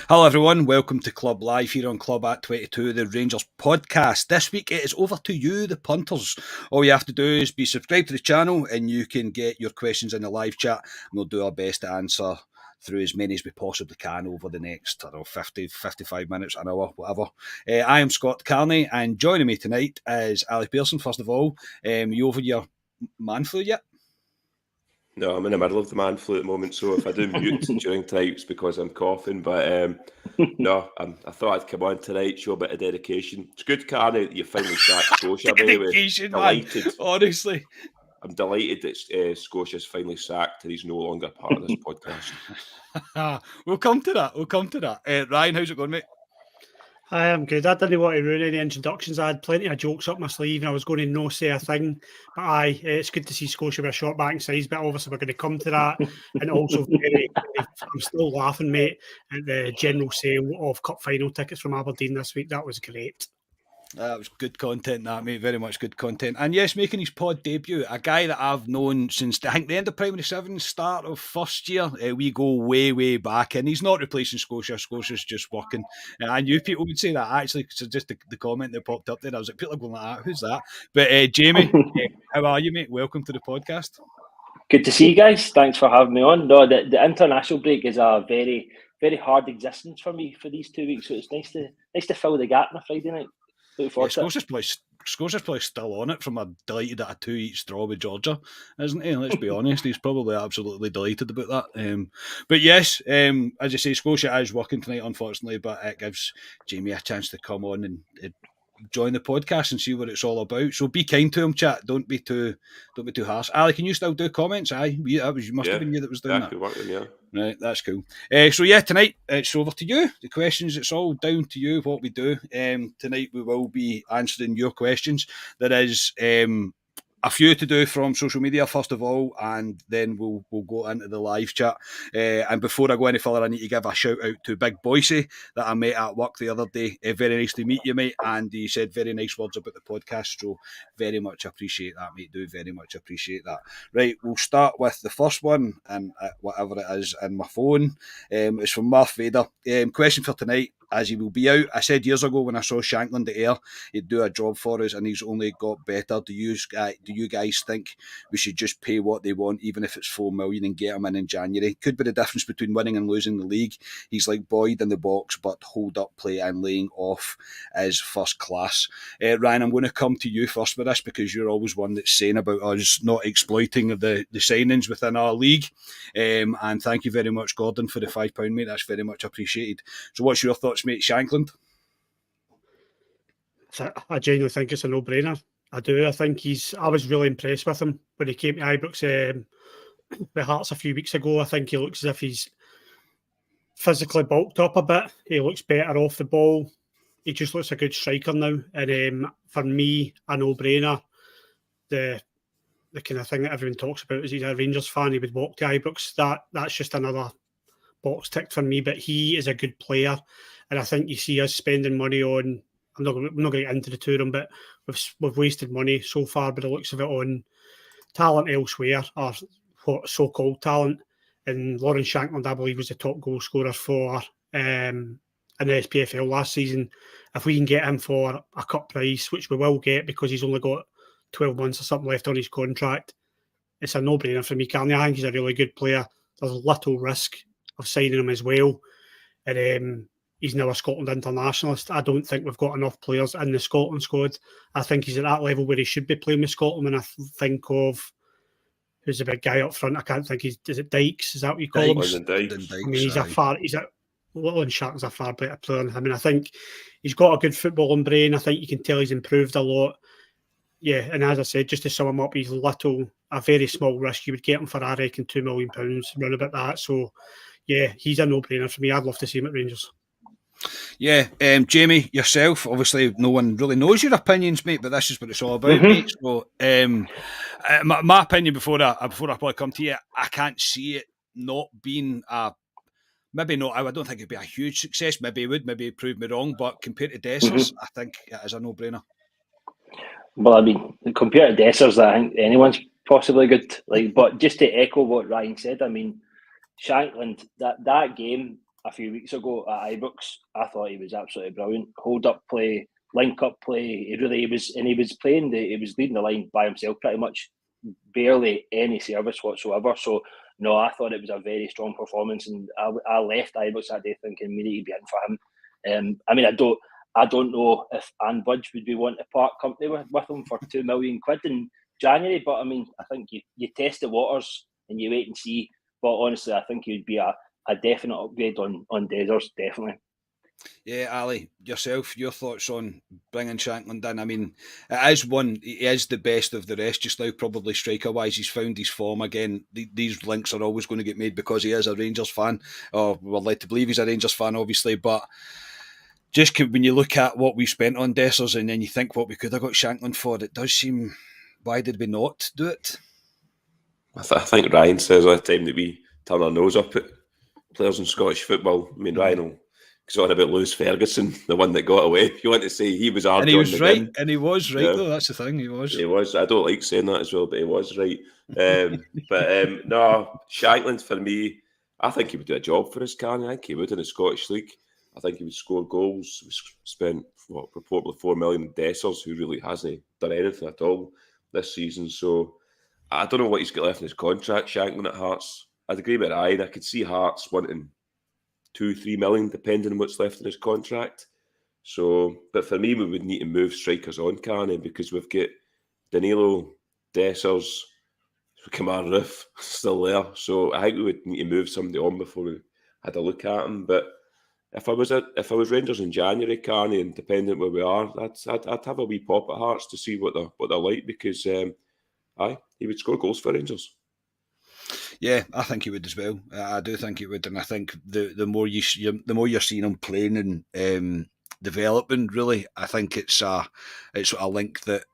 Hello everyone, welcome to Club Live here on Club at 22, the Rangers podcast. This week it is over to you, the punters. All you have to do is be subscribed to the channel and you can get your questions in the live chat and we'll do our best to answer through as many as we possibly can over the next 50, 55 minutes, an hour, whatever. I am Scott Carney and joining me tonight is Ali Pearson. First of all, you over your man flu yet? No, I'm in the middle of the man flu at the moment, so if I do mute during tonight, it's because I'm coughing. But no, I thought I'd come on tonight, show a bit of dedication. It's good, Carney, that you finally sacked Scotia. Dedication, delighted. Man. Honestly. I'm delighted that Scotia's finally sacked and he's no longer part of this podcast. We'll come to that. Ryan, how's it going, mate? I am good. I didn't want to ruin any introductions. I had plenty of jokes up my sleeve and I was going to no say a thing. But it's good to see Scotia with a short back size, but obviously we're going to come to that. And also, I'm still laughing, mate, at the general sale of cup final tickets from Aberdeen this week. That was great. That was good content, that, mate. Very much good content. And yes, making his pod debut, a guy that I've known since, I think, the end of Primary 7, start of first year. We go way, way back. And he's not replacing Scotia. Scotia's just working. I knew people would say that, actually, so just the comment that popped up there. I was like, people are going like that. Who's that? But Jamie, how are you, mate? Welcome to the podcast. Good to see you guys. Thanks for having me on. No, the international break is a very, very hard existence for me for these 2 weeks. So it's nice to fill the gap on a Friday night. Yeah, Scotia's probably still on it from a delighted at a 2 each draw with Georgia, isn't he? Let's be honest, he's probably absolutely delighted about that. But yes, as I say, Scotia is working tonight, unfortunately, but it gives Jamie a chance to come on and join the podcast and see what it's all about. So be kind to him, chat. Don't be too harsh. Ali, can you still do comments? Aye, you must have been you that was doing that. Working, yeah. Right, that's cool. So yeah, tonight it's over to you. The questions, it's all down to you what we do. Tonight we will be answering your questions. There is a few to do from social media first of all, and then we'll go into the live chat. And before I go any further, I need to give a shout out to Big Boise that I met at work the other day. Very nice to meet you, mate. And he said very nice words about the podcast. So very much appreciate that, mate. Do very much appreciate that. Right, we'll start with the first one, and whatever it is in my phone. It's from Marth Vader. Question for tonight. As he will be out. I said years ago when I saw Shankland at Ayr, he'd do a job for us and he's only got better. Do you guys think we should just pay what they want, even if it's $4 million, and get him in January? Could be the difference between winning and losing the league. He's like Boyd in the box, but hold up play and laying off is first class. Ryan, I'm going to come to you first with this because you're always one that's saying about us not exploiting the signings within our league. And thank you very much, Gordon, for the £5, mate. That's very much appreciated. So what's your thoughts, mate, Shankland? I genuinely think it's a no-brainer. I do. I think I was really impressed with him when he came to Ibrox with Hearts a few weeks ago. I think he looks as if he's physically bulked up a bit. He looks better off the ball. He just looks a good striker now. And for me, a no-brainer. The kind of thing that everyone talks about is he's a Rangers fan. He would walk to Ibrox. That's just another box ticked for me. But he is a good player. And I think you see us spending money on, I'm not going to get into the two of them, but we've wasted money so far by the looks of it on talent elsewhere, or what so-called talent. And Lawrence Shankland, I believe, was the top goal scorer for in the SPFL last season. If we can get him for a cut price, which we will get because he's only got 12 months or something left on his contract, it's a no-brainer for me, Carney. I think he's a really good player. There's little risk of signing him as well. And he's now a Scotland internationalist. I don't think we've got enough players in the Scotland squad. I think he's at that level where he should be playing with Scotland. When I think of who's the big guy up front, I can't think. Is it Dykes? Is that what you call him? Dykes. I mean, Lachlan Shark's a far better player. I mean, I think he's got a good footballing brain. I think you can tell he's improved a lot. Yeah, and as I said, just to sum him up, he's a very small risk. You would get him for, I reckon, £2 million, round about that. So, yeah, he's a no-brainer for me. I'd love to see him at Rangers. Yeah, Jamie, yourself, obviously no one really knows your opinions, mate, but this is what it's all about, mate. So, my opinion before I probably come to you, I can't see it not being maybe not. I don't think it'd be a huge success. Maybe it would. Maybe it proved me wrong. But compared to Dessers, I think it is a no-brainer. Well, I mean, compared to Dessers, I think anyone's possibly good. But just to echo what Ryan said, I mean, Shankland, that game, a few weeks ago at Ibrox. I thought he was absolutely brilliant. Hold up play, link up play. He was playing. He was leading the line by himself pretty much. Barely any service whatsoever. So no, I thought it was a very strong performance, and I left Ibrox that day thinking we need to be in for him. I mean, I don't know if Anne Budge would be wanting to part company with him for £2 million in January, but I mean, I think you test the waters and you wait and see. But honestly, I think he'd be a definite upgrade on Dezers, definitely. Yeah, Ali, yourself, your thoughts on bringing Shankland in? I mean, it is one, he is the best of the rest just now, probably striker-wise. He's found his form again. These links are always going to get made because he is a Rangers fan. Or we're led to believe he's a Rangers fan, obviously, but just when you look at what we spent on Dessers and then you think what we could have got Shankland for, it does seem, why did we not do it? I think Ryan says all the time that we turn our nose up at players in Scottish football. I mean, Ryan will go on about Lewis Ferguson, the one that got away. If you want to say he was hard, and he was right, and he was right though. That's the thing, he was. He was. I don't like saying that as well, but he was right. No, Shankland for me, I think he would do a job for us, Carney. I think he would in the Scottish League. I think he would score goals. We spent reportedly $4 million on Dessers, who really hasn't done anything at all this season. So I don't know what he's got left in his contract, Shankland at Hearts. I'd agree with Ryan. I could see Hearts wanting $2-3 million, depending on what's left in his contract. So, but for me, we would need to move strikers on, Carney, because we've got Danilo, Dessers, Kamar Roof still there. So I think we would need to move somebody on before we had a look at him. But if I was Rangers in January, Carney, and depending where we are, I'd have a wee pop at Hearts to see what they're like, because he would score goals for Rangers. Yeah, I think he would as well. I do think he would, and I think the more you're seeing him playing and developing, really, I think it's a link that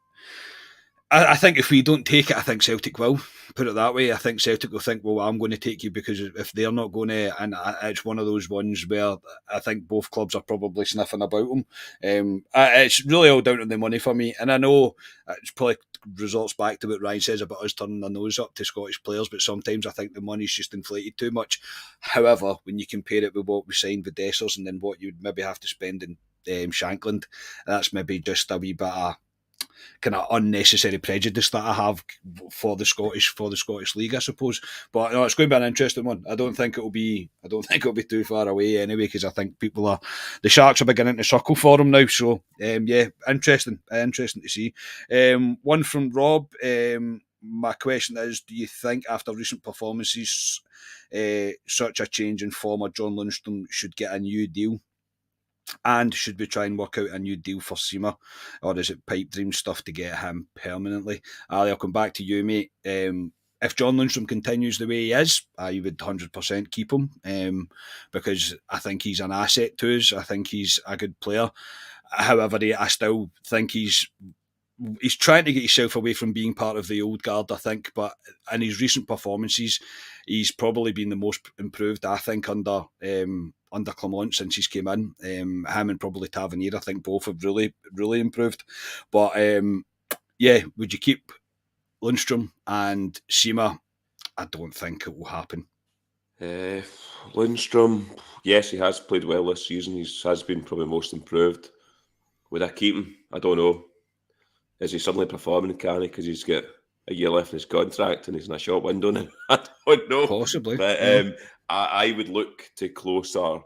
I think if we don't take it, I think Celtic will. Put it that way. I think Celtic will think, well, I'm going to take you, because if they're not going to, and it's one of those ones where I think both clubs are probably sniffing about him. It's really all down to the money for me, and I know it's probably results back to what Ryan says about us turning our nose up to Scottish players, but sometimes I think the money's just inflated too much. However, when you compare it with what we signed with Dessers and then what you'd maybe have to spend in Shankland, that's maybe just a wee bit of kind of unnecessary prejudice that I have for the Scottish League, I suppose. But no, it's going to be an interesting one. I don't think it'll be too far away anyway, because I think the Sharks are beginning to circle for him now. So yeah, interesting to see. One from Rob. My question is, do you think after recent performances, such a change in form of John Lundstram should get a new deal? And should we try and work out a new deal for Sima, or is it pipe dream stuff to get him permanently? Ali, I'll come back to you, mate. If John Lundstram continues the way he is, I would 100% keep him, because I think he's an asset to us. I think he's a good player. However, I still think he's trying to get himself away from being part of the old guard, I think. But in his recent performances, he's probably been the most improved, I think, under Clement since he's came in. Him and probably Tavernier, I think both have really, really improved. But yeah, would you keep Lundstram and Sima? I don't think it will happen. Lundstram, yes, he has played well this season. He has been probably most improved. Would I keep him? I don't know. Is he suddenly performing, can he? Because he's got a year left in his contract and he's in a short window now. I don't know. Possibly. But yeah. I would look to closer.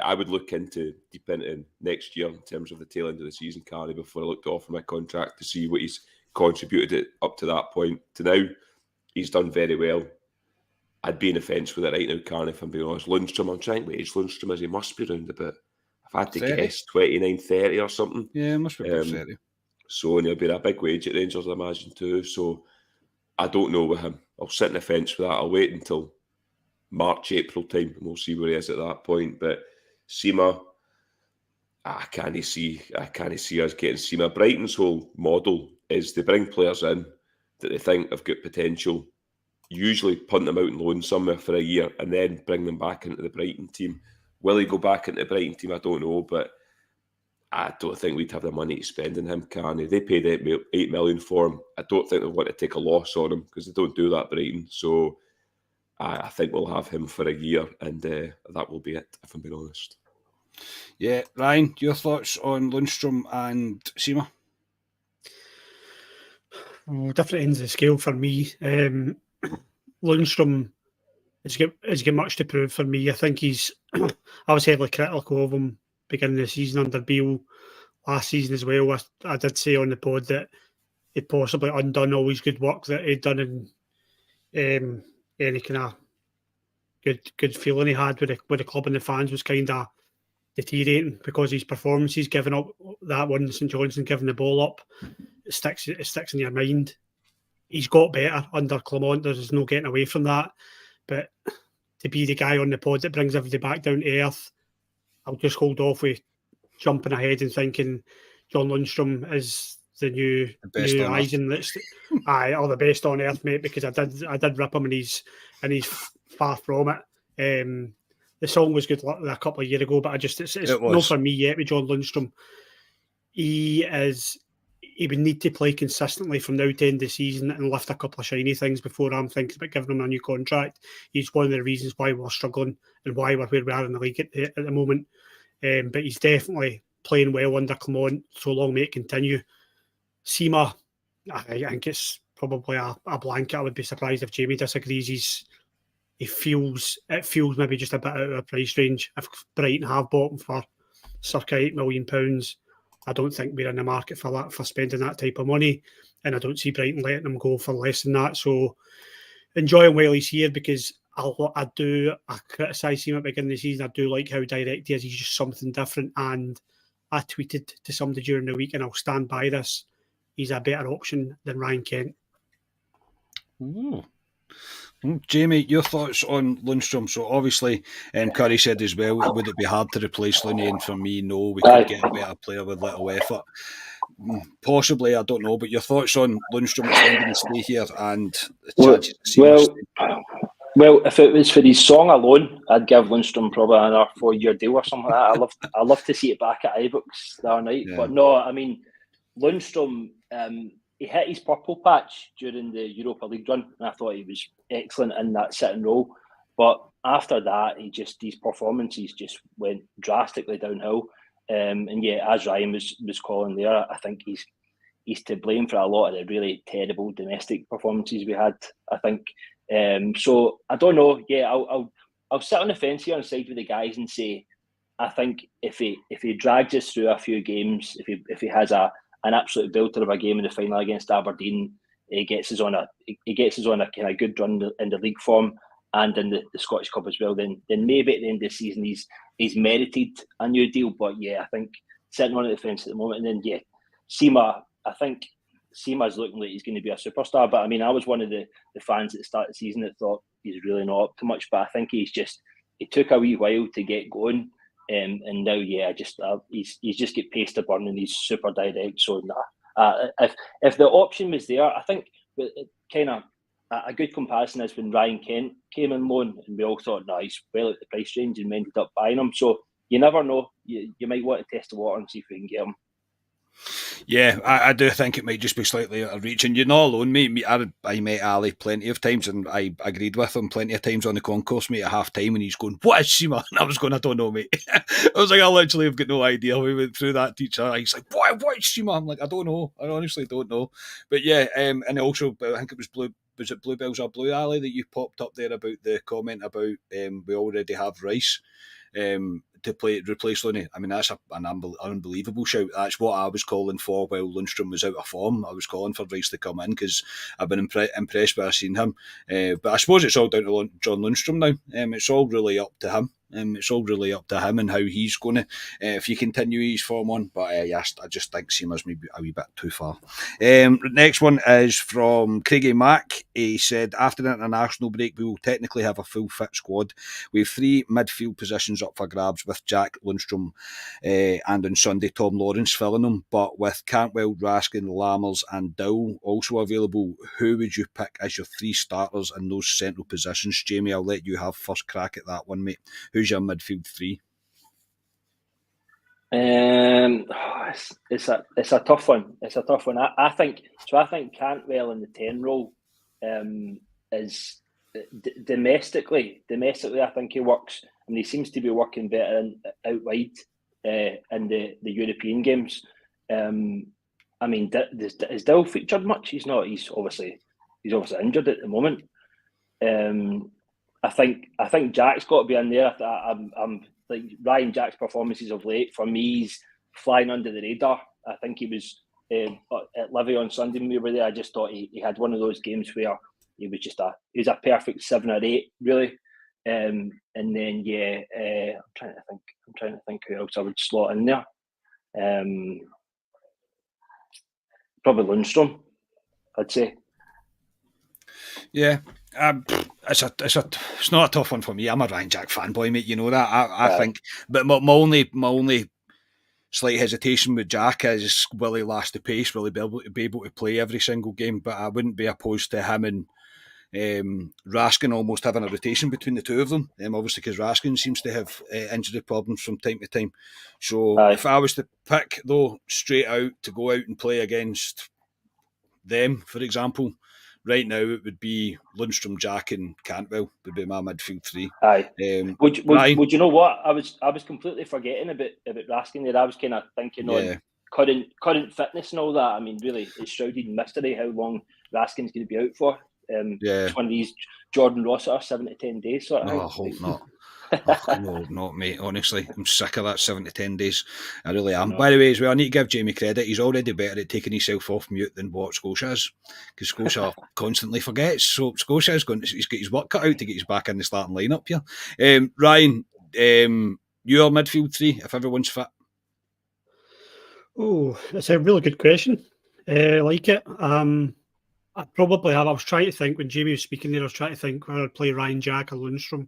I would look deep into next year in terms of the tail end of the season, Carney, before I look to offer my contract, to see what he's contributed up to that point. To now, he's done very well. I'd be in the fence with it right now, Carney, if I'm being honest. Lundstram, I'm trying to age Lundstram as he must be round about, if I had to 30? guess, 29, 30 or something. Yeah, must be about 30. So, and he'll be a big wage at Rangers, I imagine, too. So, I don't know with him. I'll sit in the fence with that. I'll wait until March, April time, and we'll see where he is at that point. But Sima, I can't see us getting Sima. Brighton's whole model is they bring players in that they think have got potential, usually punt them out and loan somewhere for a year, and then bring them back into the Brighton team. Will he go back into the Brighton team? I don't know, but I don't think we'd have the money to spend on him, Carney. They paid $8 million for him. I don't think they want to take a loss on him, because they don't do that, Brighton. So I think we'll have him for a year, and that will be it, if I'm being honest. Yeah, Ryan, your thoughts on Lundstram and Sima? Different ends of the scale for me. Lundstram has got much to prove for me. I think I was heavily critical of him beginning of the season under Beale, last season as well. I did say on the pod that he'd possibly undone all his good work that he'd done in any kind of good feeling he had with the club and the fans was kind of deteriorating because his performances, giving up that one, St Johnstone, giving the ball up, it sticks in your mind. He's got better under Clement. There's no getting away from that. But to be the guy on the pod that brings everybody back down to earth, I'll just hold off with jumping ahead and thinking John Lundstram is the new Eisen. Or the best on earth, mate. Because I did rip him, and he's far from it. The song was good a couple of years ago, but it's not for me yet with John Lundstram. He would need to play consistently from now to end of the season and lift a couple of shiny things before I'm thinking about giving him a new contract. He's one of the reasons why we're struggling and why we're where we are in the league at the moment. But he's definitely playing well under Clement, so long may it continue. Sima, I think it's probably a blanket. I would be surprised if Jamie disagrees. It feels maybe just a bit out of a price range. If Brighton have bought him for circa £8 million, I don't think we're in the market for that, for spending that type of money, and I don't see Brighton letting him go for less than that. So enjoy him while he's here, because I criticise him at the beginning of the season. I do like how direct he is. He's just something different, and I tweeted to somebody during the week, and I'll stand by this. He's a better option than Ryan Kent. Ooh. Jamie, your thoughts on Lundstram? So obviously, Curry said as well, would it be hard to replace Looney? And for me, no, we could get a better player with little effort. Possibly, I don't know. But your thoughts on Lundstram extending his stay here and the chances? Well, if it was for his song alone, I'd give Lundstram probably another 4-year deal or something like that. I love to see it back at Ibrox the other night. Yeah. But no, I mean, Lundstram, he hit his purple patch during the Europa League run, and I thought he was excellent in that sitting role. But after that, his performances just went drastically downhill. And yeah, as Ryan was calling there, I think he's to blame for a lot of the really terrible domestic performances we had, I think. So I don't know. Yeah, I'll sit on the fence here and side with the guys and say, I think if he drags us through a few games, if he has an absolute belter of a game in the final against Aberdeen, he gets us on a kind of good run in the league form and in the Scottish Cup as well, then maybe at the end of the season he's merited a new deal. But yeah, I think sitting on the fence at the moment. And then yeah, Sima, I think Sima's looking like he's going to be a superstar. But I mean, I was one of the fans at the start of the season that thought he's really not up to much. But I think he took a wee while to get going. And now, yeah, he's just get pace to burn and he's super direct. So if the option was there, I think kind of a good comparison is when Ryan Kent came in loan and we all thought, no, he's well at the price range, and we ended up buying him. So you never know. You might want to test the water and see if we can get him. Yeah, I do think it might just be slightly out of reach. And you're not alone, mate. I met Ali plenty of times, and I agreed with him plenty of times on the concourse, mate, at half time, and he's going, "What is Sima?" And I was going, "I don't know, mate." I was like, "I literally have got no idea." We went through that to each other. He's like, "What is Sima?" I'm like, "I don't know. I honestly don't know." But yeah, and also, I think it was Was it Bluebells or Blue Alley that you popped up there about the comment about we already have Rice to replace Looney? I mean, that's an unbelievable shout. That's what I was calling for while Lundstram was out of form. I was calling for Rice to come in because I've been impressed by seeing him. But I suppose it's all down to John Lundstram now. It's all really up to him. It's all really up to him and how he's going to, if he continue his form on. But yes, I just think Seamus maybe a wee bit too far. Next one is from Craigie Mack. He said, after the international break, we will technically have a full fit squad. We have 3 midfield positions up for grabs with Jack Lundstram and on Sunday Tom Lawrence filling them. But with Cantwell, Raskin, Lammers and Dow also available, who would you pick as your 3 starters in those central positions? Jamie, I'll let you have first crack at that one, mate. Who's your midfield 3? It's a tough one. It's a tough one. I think Cantwell in the 10 role is domestically, I think he works. I mean, he seems to be working better out wide in the European games. I mean, is Dill featured much? He's not. He's obviously injured at the moment. I think Jack's got to be in there. I'm like Ryan Jack's performances of late. For me, he's flying under the radar. I think he was at Livy on Sunday when we were there. I just thought he had one of those games where he was a perfect 7 or 8, really. And then I'm trying to think who else I would slot in there. Probably Lundstram, I'd say. Yeah, it's not a tough one for me. I'm a Ryan Jack fanboy, mate. You know that. I think, but my only slight hesitation with Jack is, will he last the pace? Will he be able to play every single game? But I wouldn't be opposed to him and Raskin almost having a rotation between the two of them. Obviously, because Raskin seems to have injury problems from time to time. So if I was to pick, though, straight out to go out and play against them, for example, right now it would be Lundstram, Jack, and Cantwell would be my midfield three. Aye. Would you know what? I was completely forgetting about Raskin there. I was kind of thinking on current fitness and all that. I mean, really, it's shrouded in mystery how long Raskin's going to be out for. It's one of these Jordan Rossiter 7 to 10 days sort of thing. I hope not. No, not mate. Honestly, I'm sick of that 7 to 10 days. I really am. By the way, as well, I need to give Jamie credit. He's already better at taking himself off mute than what Scotia is, because Scotia constantly forgets. So Scotia is he's got his work cut out to get his back in the starting lineup here. Ryan, your midfield three, if everyone's fit. Oh, that's a really good question. I like it. I probably have. I was trying to think when Jamie was speaking there. I was trying to think whether I'd play Ryan Jack or Lundstram.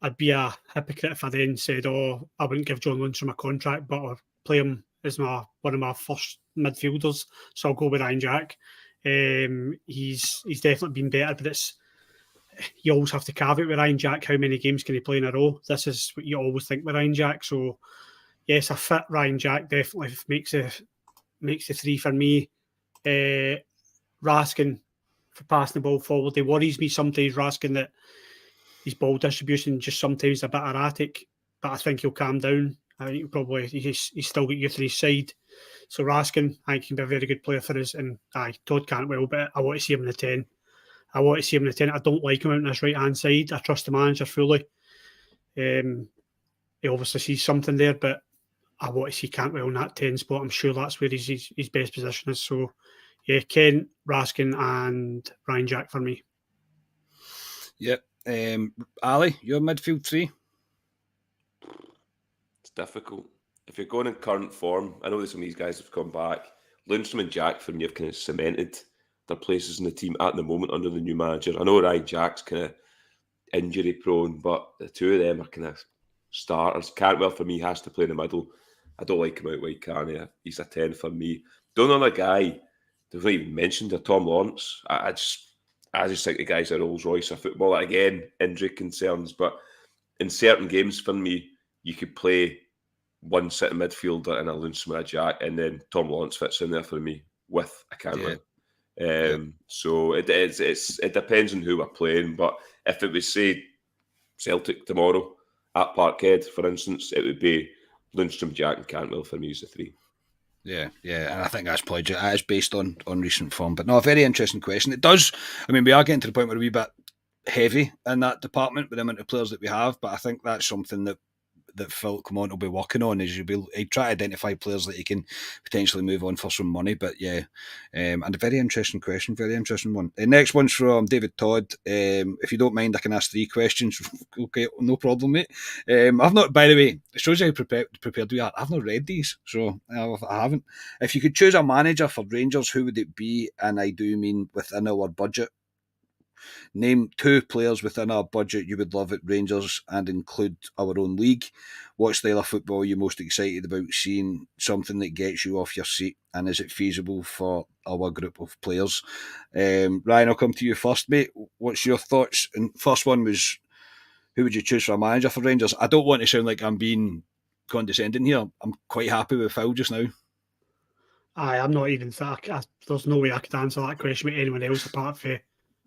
I'd be a hypocrite if I then said, "Oh, I wouldn't give John Lundstram a contract, but I'll play him as one of my first midfielders." So I'll go with Ryan Jack. He's definitely been better, but you always have to caveat with Ryan Jack. How many games can he play in a row? This is what you always think with Ryan Jack. So yes, a fit Ryan Jack definitely makes the three for me. Raskin for passing the ball forward. It worries me sometimes, Raskin, that his ball distribution just sometimes a bit erratic, but I think he'll calm down. I think he's still got youth on his side. So Raskin, I think, can be a very good player for us. And Todd Cantwell, but I want to see him in the 10. I don't like him out on this right-hand side. I trust the manager fully. He obviously sees something there, but I want to see Cantwell in that 10 spot. I'm sure that's where his best position is. So yeah, Ken, Raskin and Ryan Jack for me. Yep. Ali, your midfield three? It's difficult. If you're going in current form, I know that some of these guys have come back. Lundstram and Jack, for me, have kind of cemented their places in the team at the moment under the new manager. I know Ryan Jack's kind of injury prone, but the two of them are kind of starters. Cantwell, for me, has to play in the middle. I don't like him out wide, can he? He's a 10 for me. The only other guy they've not even mentioned are Tom Lawrence. I just think the guy's a Rolls Royce of football. Again, injury concerns, but in certain games for me, you could play one sitting midfielder and a Lundstram or a Jack, and then Tom Lawrence fits in there for me with a Cantwell. So it depends on who we're playing. But if it was, say, Celtic tomorrow at Parkhead, for instance, it would be Lundstram, Jack, and Cantwell for me as the three. Yeah, and I think that's probably based on recent form. But no, a very interesting question. It does. I mean, we are getting to the point where we're a bit heavy in that department with the amount of players that we have. But I think that's something that Phil Clement will be working on. Is he'll try to identify players that he can potentially move on for some money. But yeah, and a very interesting question, very interesting one. The next one's from David Todd. If you don't mind, I can ask 3 questions. Okay, no problem, mate. I've not, by the way, it shows you how prepared we are. I've not read these, so I haven't. If you could choose a manager for Rangers, who would it be? And I do mean within our budget. Name 2 players within our budget you would love at Rangers and include our own league. What style of football are you most excited about seeing? Something that gets you off your seat, and is it feasible for our group of players? Ryan, I'll come to you first, mate. What's your thoughts? And first one was, who would you choose for a manager for Rangers? I don't want to sound like I'm being condescending here. I'm quite happy with Phil just now. I'm not even. There's no way I could answer that question with anyone else apart from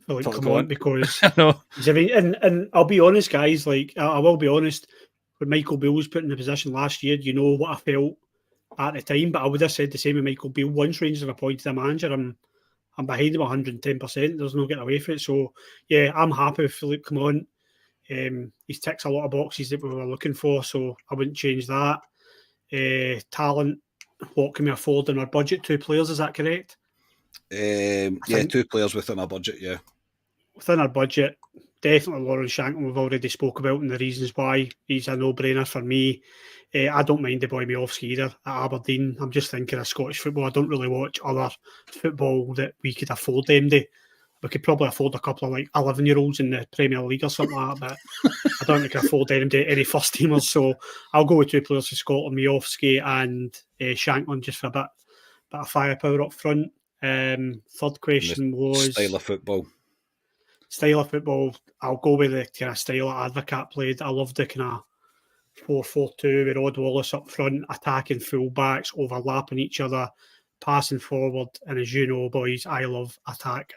for like For Clement because I know. and I'll be honest, guys. Like I will be honest. When Michael Beale was put in the position last year, you know what I felt at the time, but I would have said the same with Michael Beale. Once Rangers have appointed a manager, I'm behind him 110%. There's no getting away from it. So yeah, I'm happy with Philippe Clement. He ticks a lot of boxes that we were looking for, so I wouldn't change that. Talent, what can we afford in our budget? 2 players, is that correct? Yeah, 2 players within our budget, yeah. Within our budget, definitely Lawrence Shankland, we've already spoke about, and the reasons why he's a no-brainer for me. I don't mind the boy Miofsky either at Aberdeen. I'm just thinking of Scottish football. I don't really watch other football that we could afford them to. We could probably afford a couple of like 11-year-olds in the Premier League or something like that, but I don't think I can afford any first teamers. So I'll go with 2 players for Scotland, Miofsky and Shankland, just for a bit of firepower up front. Third question was style of football. Style of football, I'll go with the kind of style that Advocat played. I love the kind of 4-4-2 with Rod Wallace up front, attacking full-backs, overlapping each other, passing forward. And as you know, boys, I love attack.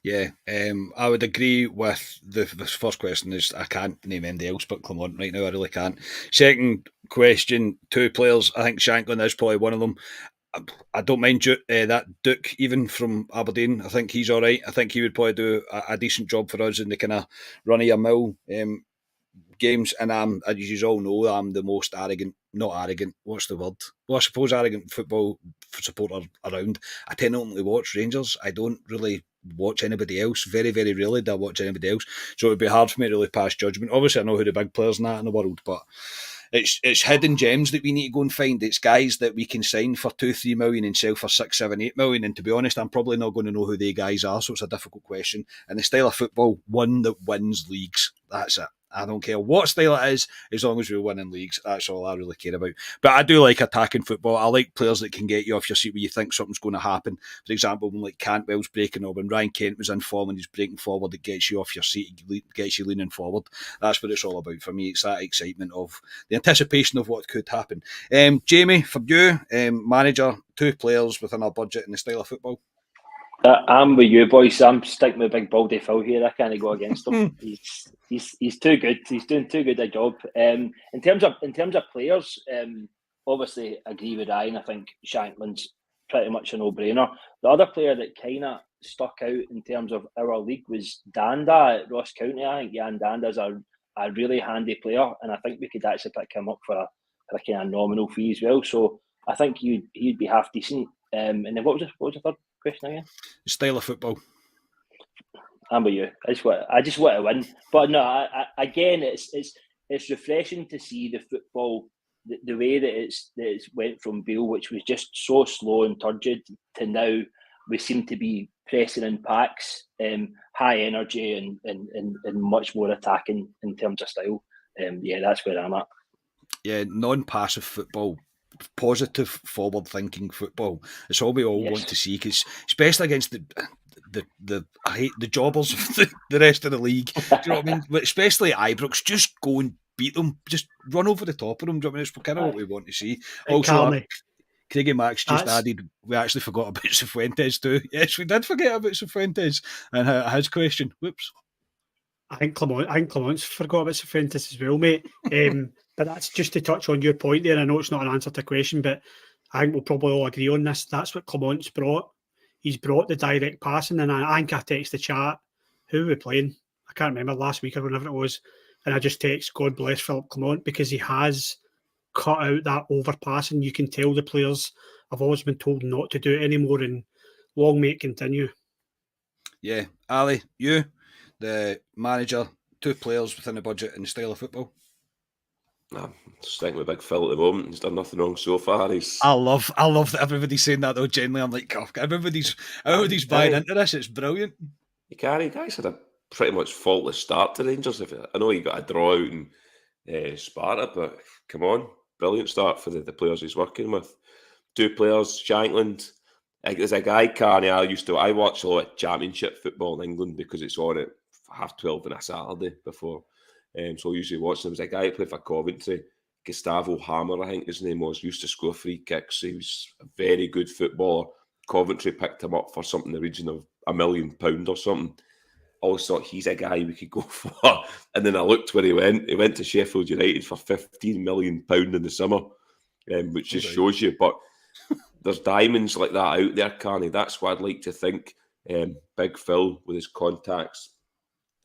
Yeah, I would agree with this first question. Is I can't name anybody else but Clement right now. I really can't. Second question, 2 players. I think Shankland is probably one of them. I don't mind that Duke even from Aberdeen. I think he's all right. I think he would probably do a decent job for us in the kind of run-of-your-mill games. And as you all know, I'm the most not arrogant, what's the word? Well, I suppose arrogant football supporter around. I tend to only watch Rangers. I don't really watch anybody else. Very, very rarely do I watch anybody else. So it would be hard for me to really pass judgment. Obviously, I know who the big players and that in the world, but it's hidden gems that we need to go and find. It's guys that we can sign for 2-3 million and sell for 6, 7, 8 million. And to be honest, I'm probably not going to know who they guys are, so it's a difficult question. And the style of football, one that wins leagues. That's it. I don't care what style it is, as long as we're winning leagues. That's all I really care about. But I do like attacking football. I like players that can get you off your seat when you think something's going to happen. For example, when like Cantwell's breaking, or when Ryan Kent was in form and he's breaking forward, it gets you off your seat, it gets you leaning forward. That's what it's all about for me. It's that excitement of the anticipation of what could happen. Jamie, for you, manager, 2 players within our budget in the style of football. I'm with you, boys. I'm sticking with big baldy Phil here. I can't go against him. He's too good. He's doing too good a job. In terms of players, obviously agree with Ryan. I think Shankland's pretty much a no-brainer. The other player that kind of stuck out in terms of our league was Danda at Ross County. I think Jan Danda's a really handy player, and I think we could actually pick him up for a kind of nominal fee as well. So I think he'd be half decent. And then what was the third question again? Style of football. I'm with you. I just want to win. But no, again, it's refreshing to see the football, the way that it's went from Beale, which was just so slow and turgid, to now we seem to be pressing in packs, high energy and much more attacking in terms of style. Yeah, that's where I'm at. Yeah, non-passive football. Positive, forward-thinking football. It's all we all want to see, because especially against the I hate the jobbers of the rest of the league. Do you know what I mean? But especially Ibrox, just go and beat them, just run over the top of them. Do you know what I mean? It's kind of what we want to see. Also, Craigie Max just added, we actually forgot about Cifuentes too. Yes, we did forget about Cifuentes and his question. Whoops. I think Clement's forgot about Cifuentes as well, mate. But that's just to touch on your point there. I know it's not an answer to a question, but I think we'll probably all agree on this. That's what Clement's brought. He's brought the direct passing, and I think I text the chat, who were we playing? I can't remember, last week or whenever it was. And I just text, God bless Philip Clement, because he has cut out that overpassing. You can tell the players have always been told not to do it anymore, and long may it continue. Yeah. Ali, you, the manager, 2 players within the budget in the style of football. I'm sticking with Big Phil at the moment. He's done nothing wrong so far. I love that everybody's saying that though. Genuinely, I'm like, God, everybody's buying into this. It's brilliant. You guys had a pretty much faultless start to Rangers. I know you got a draw out in Sparta, but come on, brilliant start for the players he's working with. 2 players, Shankland. There's a guy, Carney, I watch a lot of Championship football in England because it's on at 12:30 on a Saturday before. So I usually watch them. There's a guy who played for Coventry, Gustavo Hammer, I think his name was, used to score free kicks. He was a very good footballer. Coventry picked him up for something in the region of £1 million or something. I always thought he's a guy we could go for. And then I looked where he went. He went to Sheffield United for £15 million in the summer, which just shows you. But there's diamonds like that out there, Carney. That's what I'd like to think. Big Phil, with his contacts,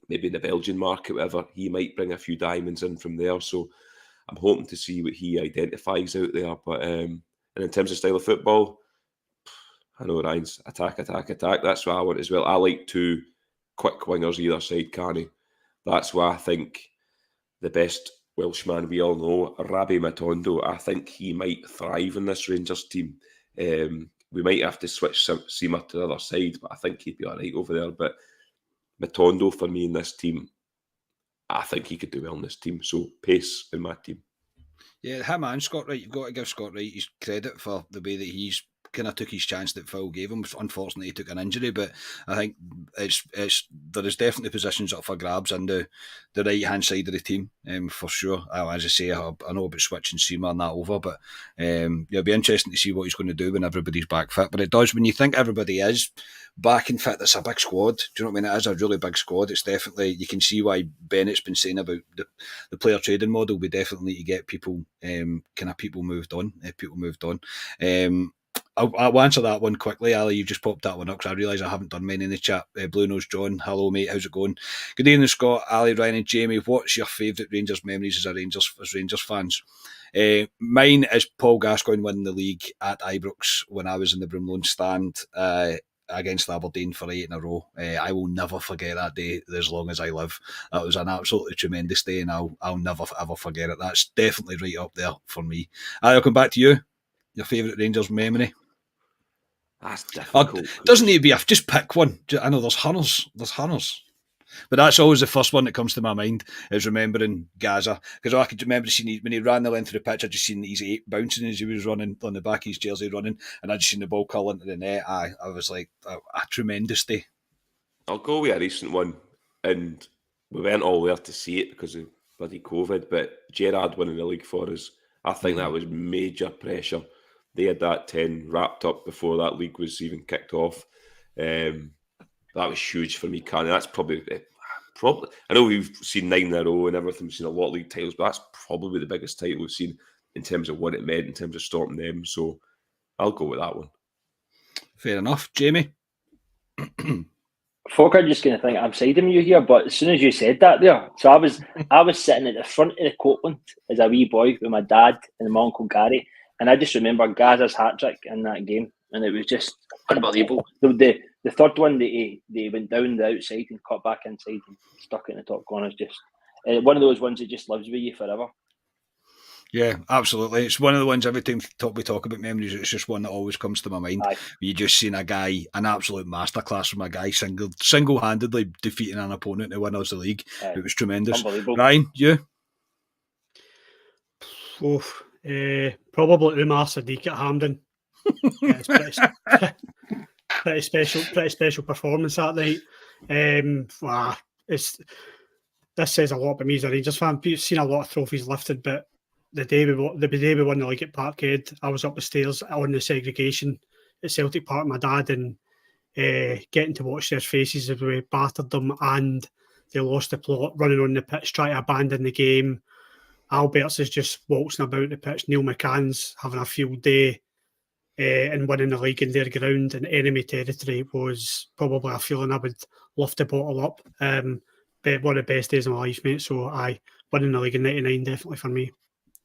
maybe in the Belgian market, whatever, he might bring a few diamonds in from there. So I'm hoping to see what he identifies out there. But and in terms of style of football, I know Ryan's attack. That's what I want as well. I like 2 quick wingers either side, Carney. That's why I think the best Welshman we all know, Rabbi Matondo, I think he might thrive in this Rangers team. We might have to switch Sima to the other side, but I think he'd be all right over there. But Matondo, for me in this team, I think he could do well in this team. So pace in my team. Yeah, him and Scott Wright, you've got to give Scott Wright his credit for the way that he's kind of took his chance that Phil gave him. Unfortunately, he took an injury, but I think there is definitely positions up for grabs on the right hand side of the team, for sure. As I say, I know about switching Sima and that over, but it'll be interesting to see what he's going to do when everybody's back fit. But it does, when you think everybody is back and fit, that's a big squad. Do you know what I mean? It is a really big squad. It's definitely, you can see why Bennett's been saying about the player trading model. We definitely need to get people, people moved on. I'll answer that one quickly. Ali, you've just popped that one up because I realise I haven't done many in the chat. Blue Nose John, hello mate, how's it going? Good evening, Scott, Ali, Ryan and Jamie. What's your favourite Rangers memories as Rangers fans? Mine is Paul Gascoigne winning the league at Ibrox when I was in the Broomloan stand against Aberdeen for 8 in a row. I will never forget that day as long as I live. That was an absolutely tremendous day and I'll never ever forget it. That's definitely right up there for me. Ali, I'll come back to you. Your favourite Rangers memory? That's difficult. Doesn't need to be. Just pick one. I know there's hundreds. But that's always the first one that comes to my mind is remembering Gaza. Because I could remember seeing when he ran the length of the pitch, I just seen his 8 bouncing as he was running on the back of his jersey running, and I just seen the ball curl into the net. I was like, a tremendous day. I'll go with a recent one, and we weren't all there to see it because of bloody COVID, but Gerrard winning the league for us, I think that was major pressure. They had that 10 wrapped up before that league was even kicked off. That was huge for me, Carney. That's probably. I know we've seen 9 in a row and everything. We've seen a lot of league titles, but that's probably the biggest title we've seen in terms of what it meant, in terms of stopping them. So I'll go with that one. Fair enough. Jamie? Folk are just going to think I'm siding you here, but as soon as you said that there, so I was sitting at the front of the Copeland as a wee boy with my dad and my uncle Gary, and I just remember Gaza's hat-trick in that game, and it was just unbelievable. The third one that he went down the outside and cut back inside and stuck it in the top corner is just one of those ones that just lives with you forever. Yeah, absolutely. It's one of the ones every time we talk about memories, it's just one that always comes to my mind. Aye. You just seen a guy, an absolute masterclass from a guy single-handedly defeating an opponent to win us the league. Aye. It was tremendous. Unbelievable. Ryan, you? Probably Umar Sadiq at Hampden. It's pretty special performance that night. This says a lot about me as a Rangers fan. I've seen a lot of trophies lifted, but the day we won the league at Parkhead, I was up the stairs on the segregation at Celtic Park, my dad, and getting to watch their faces as we battered them and they lost the plot, running on the pitch, trying to abandon the game. Alberts is just waltzing about the pitch. Neil McCann's having a field day and winning the league in their ground in enemy territory was probably a feeling I would love to bottle up. But one of the best days of my life, mate. So winning the league in '99 definitely for me.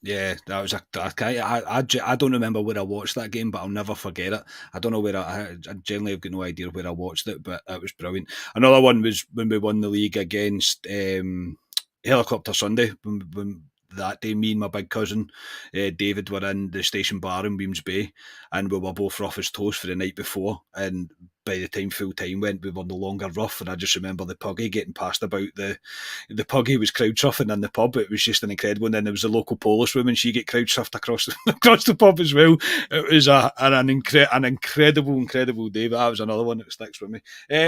Yeah, that was I don't remember where I watched that game, but I'll never forget it. I don't know where I generally have got no idea where I watched it, but it was brilliant. Another one was when we won the league against Helicopter Sunday. When that day, me and my big cousin David were in the station bar in Weems Bay, and we were both rough as toast for the night before. And by the time full time went, we were no longer rough. And I just remember the puggy getting passed about. The puggy was crowd surfing in the pub. It was just an incredible. And then there was a local Polish woman. She get crowd surfed across the pub as well. It was an incredible day. But that was another one that sticks with me.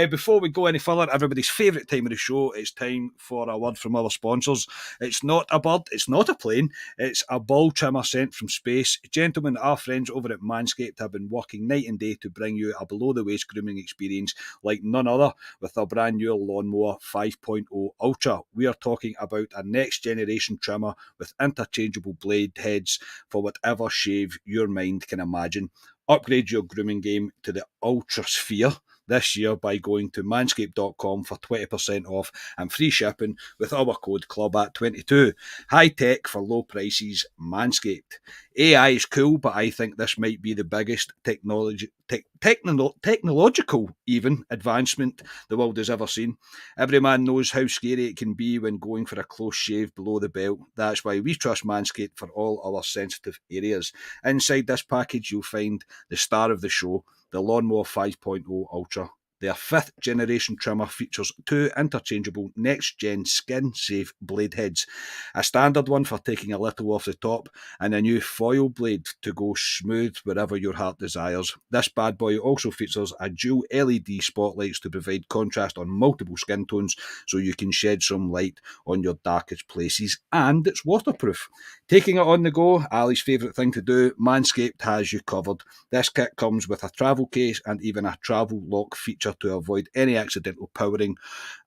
Before we go any further, everybody's favourite time of the show, it's time for a word from our sponsors. It's not a bird, it's not a plane, it's a ball trimmer sent from space. Gentlemen, our friends over at Manscaped have been working night and day to bring you a below-the-waist grooming experience like none other with their brand new Lawnmower 5.0 Ultra. We are talking about a next-generation trimmer with interchangeable blade heads for whatever shave your mind can imagine. Upgrade your grooming game to the Ultra Sphere this year by going to manscaped.com for 20% off and free shipping with our code CLUB@22. High tech for low prices, Manscaped. AI is cool, but I think this might be the biggest technological even advancement the world has ever seen. Every man knows how scary it can be when going for a close shave below the belt. That's why we trust Manscaped for all our sensitive areas. Inside this package, you'll find the star of the show, the Lawnmower 5.0 Ultra. Their 5th generation trimmer features 2 interchangeable next-gen skin-safe blade heads, a standard one for taking a little off the top, and a new foil blade to go smooth wherever your heart desires. This bad boy also features a dual LED spotlights to provide contrast on multiple skin tones so you can shed some light on your darkest places, and it's waterproof. Taking it on the go, Ali's favourite thing to do, Manscaped has you covered. This kit comes with a travel case and even a travel lock feature to avoid any accidental powering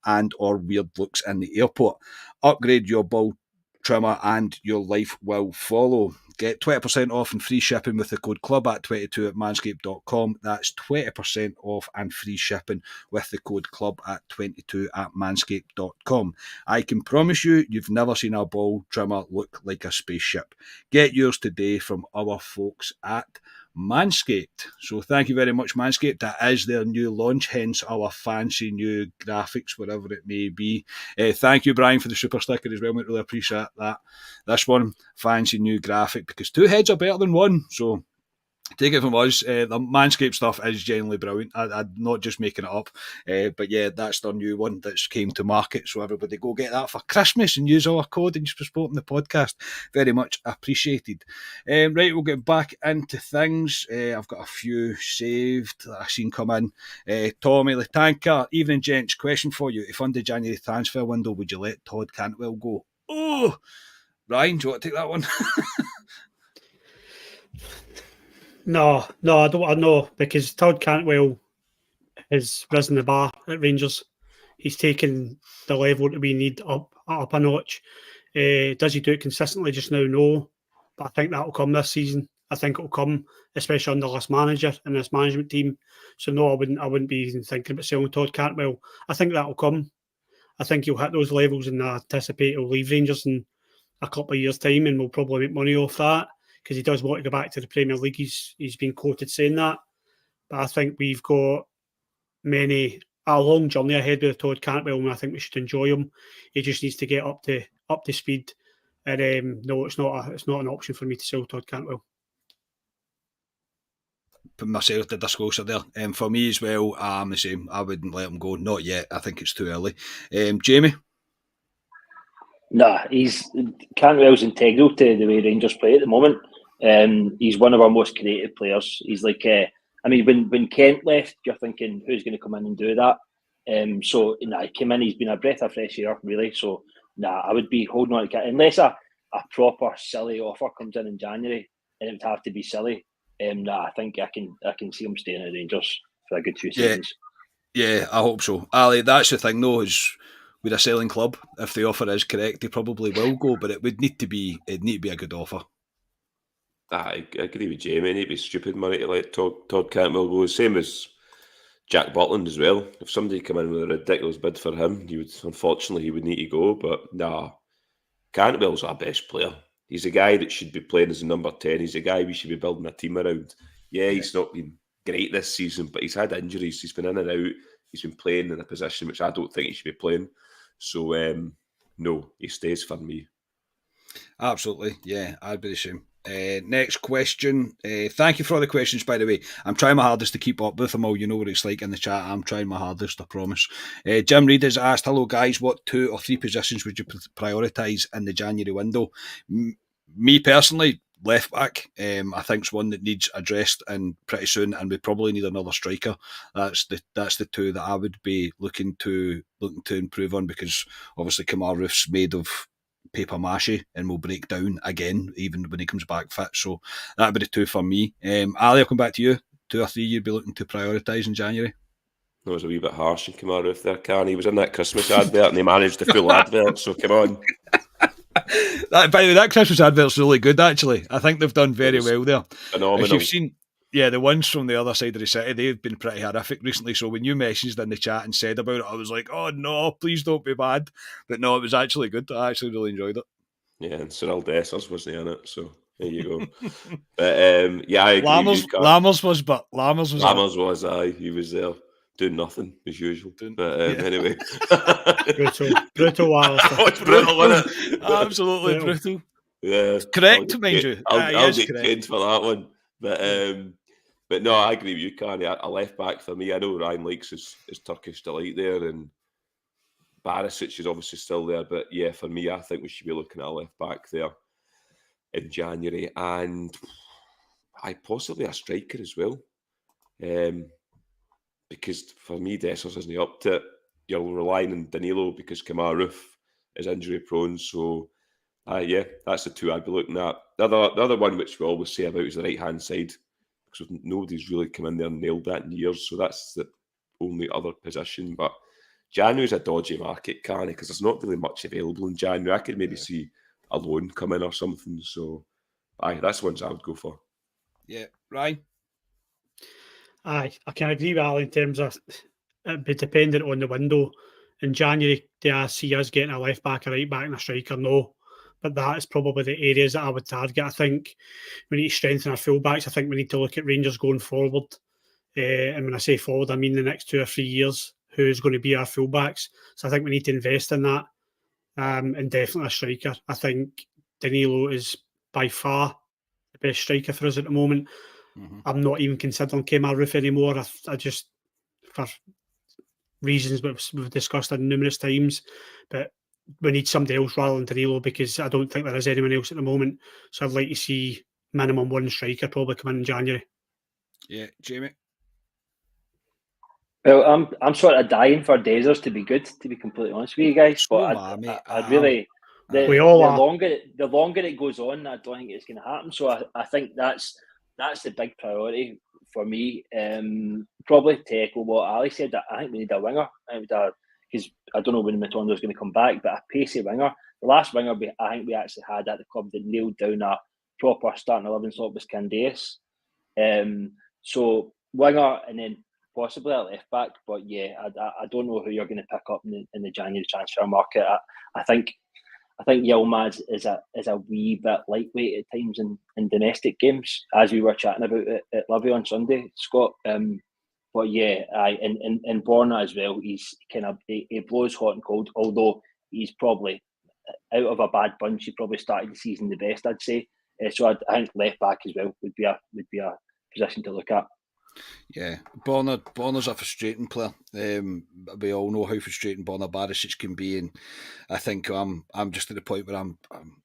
and or weird looks in the airport. Upgrade your ball trimmer and your life will follow. Get 20% off and free shipping with the code CLUB@22 at manscaped.com. That's 20% off and free shipping with the code CLUB@22 at manscaped.com. I can promise you've never seen a ball trimmer look like a spaceship. Get yours today from our folks at Manscaped. So thank you very much, Manscaped. That is their new launch, hence our fancy new graphics, whatever it may be. Thank you, Brian, for the super sticker as well, mate. Really appreciate that. This one, fancy new graphic, because 2 heads are better than 1. So take it from us, the Manscaped stuff is genuinely brilliant. I'm not just making it up, but yeah, that's their new one that's came to market. So everybody go get that for Christmas and use our code and just supporting the podcast. Very much appreciated. Right, we'll get back into things. I've got a few saved that I've seen come in. Tommy Latanka, evening gents, question for you. If under January transfer window, would you let Todd Cantwell go? Oh, Ryan, do you want to take that one? No, I don't want to know, because Todd Cantwell has risen the bar at Rangers. He's taken the level that we need up a notch. Does he do it consistently just now? No, but I think that will come this season. I think it will come, especially under this manager and this management team. So no, I wouldn't be even thinking about selling Todd Cantwell. I think that will come. I think he'll hit those levels, and I anticipate he'll leave Rangers in a couple of years' time, and we'll probably make money off that, because he does want to go back to the Premier League. He's been quoted saying that. But I think we've got a long journey ahead with Todd Cantwell, and I think we should enjoy him. He just needs to get up to speed. And no, it's not an option for me to sell Todd Cantwell. Put myself the disclosure there. For me as well, I'm the same. I wouldn't let him go. Not yet. I think it's too early. Jamie? Nah, Cantwell's integral to the way Rangers play at the moment. He's one of our most creative players. He's like, when Kent left, you're thinking, who's going to come in and do that? He came in, he's been a breath of fresh air, really. So, I would be holding on to Kent, unless a proper silly offer comes in January, and it would have to be silly. I think I can see him staying at Rangers for a good 2 seasons. Yeah, I hope so. Ali, that's the thing though, is with a selling club, if the offer is correct, he probably will go, but it would need to be a good offer. I agree with Jamie. It'd be stupid money to let Todd Cantwell go. Same as Jack Butland as well. If somebody come in with a ridiculous bid for him, he would need to go. But Cantwell's our best player. He's a guy that should be playing as a number 10. He's a guy we should be building a team around. Yeah, he's not been great this season, but he's had injuries. He's been in and out. He's been playing in a position which I don't think he should be playing. So, no, he stays for me. Absolutely, yeah, I'd be the same. Next question. Thank you for all the questions, by the way. I'm trying my hardest to keep up with them all. You know what it's like in the chat. I'm trying my hardest, I promise. Jim Reid has asked, hello guys, what 2 or 3 positions would you prioritise in the January window? Me personally, left back, I think is one that needs addressed and pretty soon, and we probably need another striker. That's the 2 that I would be looking to improve on, because obviously Kemar Roof's made of paper mache and will break down again even when he comes back fit. So that'd be the 2 for me. Ali, I'll come back to you. 2 or 3 you'd be looking to prioritise in January. That was a wee bit harsh in Kemar Roof there, Can. He was in that Christmas advert and he managed the full advert, so come on. By the way, that Christmas advert's really good, actually. I think they've done very well there. Phenomenal. If you've seen, the ones from the other side of the city, they've been pretty horrific recently. So when you messaged in the chat and said about it, I was like, oh no, please don't be bad. But no, it was actually good. I actually really enjoyed it. Yeah, and Cyril Dessers wasn't in it, so there you go. But I agree. Lammers was, aye, he was there doing nothing as usual. But anyway, brutal. It's brutal, isn't it? Absolutely brutal. Yeah, correct, mind you. I'll get caned for that one. But no, I agree with you, Carney. A left back for me. I know Ryan likes his Turkish delight there, and Barisic is obviously still there. But yeah, for me, I think we should be looking at a left back there in January, and possibly a striker as well. Because for me, Dessers isn't up to it. You're relying on Danilo because Kemar Roof is injury prone. So, that's the 2 I'd be looking at. The other one, which we always say about, is the right hand side, because nobody's really come in there and nailed that in years. So that's the only other position. But January's a dodgy market, Canny, because there's not really much available in January. I could maybe see a loan come in or something. So, that's ones I would go for. Yeah, Ryan. I can agree with Al in terms of it'd be dependent on the window. In January, do I see us getting a left back, a right back, and a striker? No. But that is probably the areas that I would target. I think we need to strengthen our fullbacks. I think we need to look at Rangers going forward. And when I say forward, I mean the next 2 or 3 years, who's going to be our fullbacks. So I think we need to invest in that. And definitely a striker. I think Danilo is by far the best striker for us at the moment. Mm-hmm. I'm not even considering Kemar Roof anymore. I just, for reasons we've discussed in numerous times, but we need somebody else rather than Danilo, because I don't think there is anyone else at the moment. So I'd like to see minimum 1 striker probably come in January. Yeah, Jamie. Well, I'm sort of dying for Dessers to be good, to be completely honest with you guys. But I'd really, the longer it goes on, I don't think it's going to happen. So I think that's the big priority for me. Probably to echo what Ali said, I think we need a winger. Because I don't know when Matondo's going to come back, but a pacey winger. The last winger I think we actually had at the club that nailed down a proper starting 11 slot was Candace. So winger, and then possibly a left back. But I don't know who you're going to pick up in the January transfer market. I think Yilmaz is a wee bit lightweight at times in domestic games, as we were chatting about at Livy on Sunday, Scott. But in Borna as well, he's he blows hot and cold. Although he's probably out of a bad bunch, he probably started the season the best, I'd say. So I think left back as well would be a position to look at. Yeah, Borna's a frustrating player. We all know how frustrating Borna Barisic can be, and I think I'm just at the point where I'm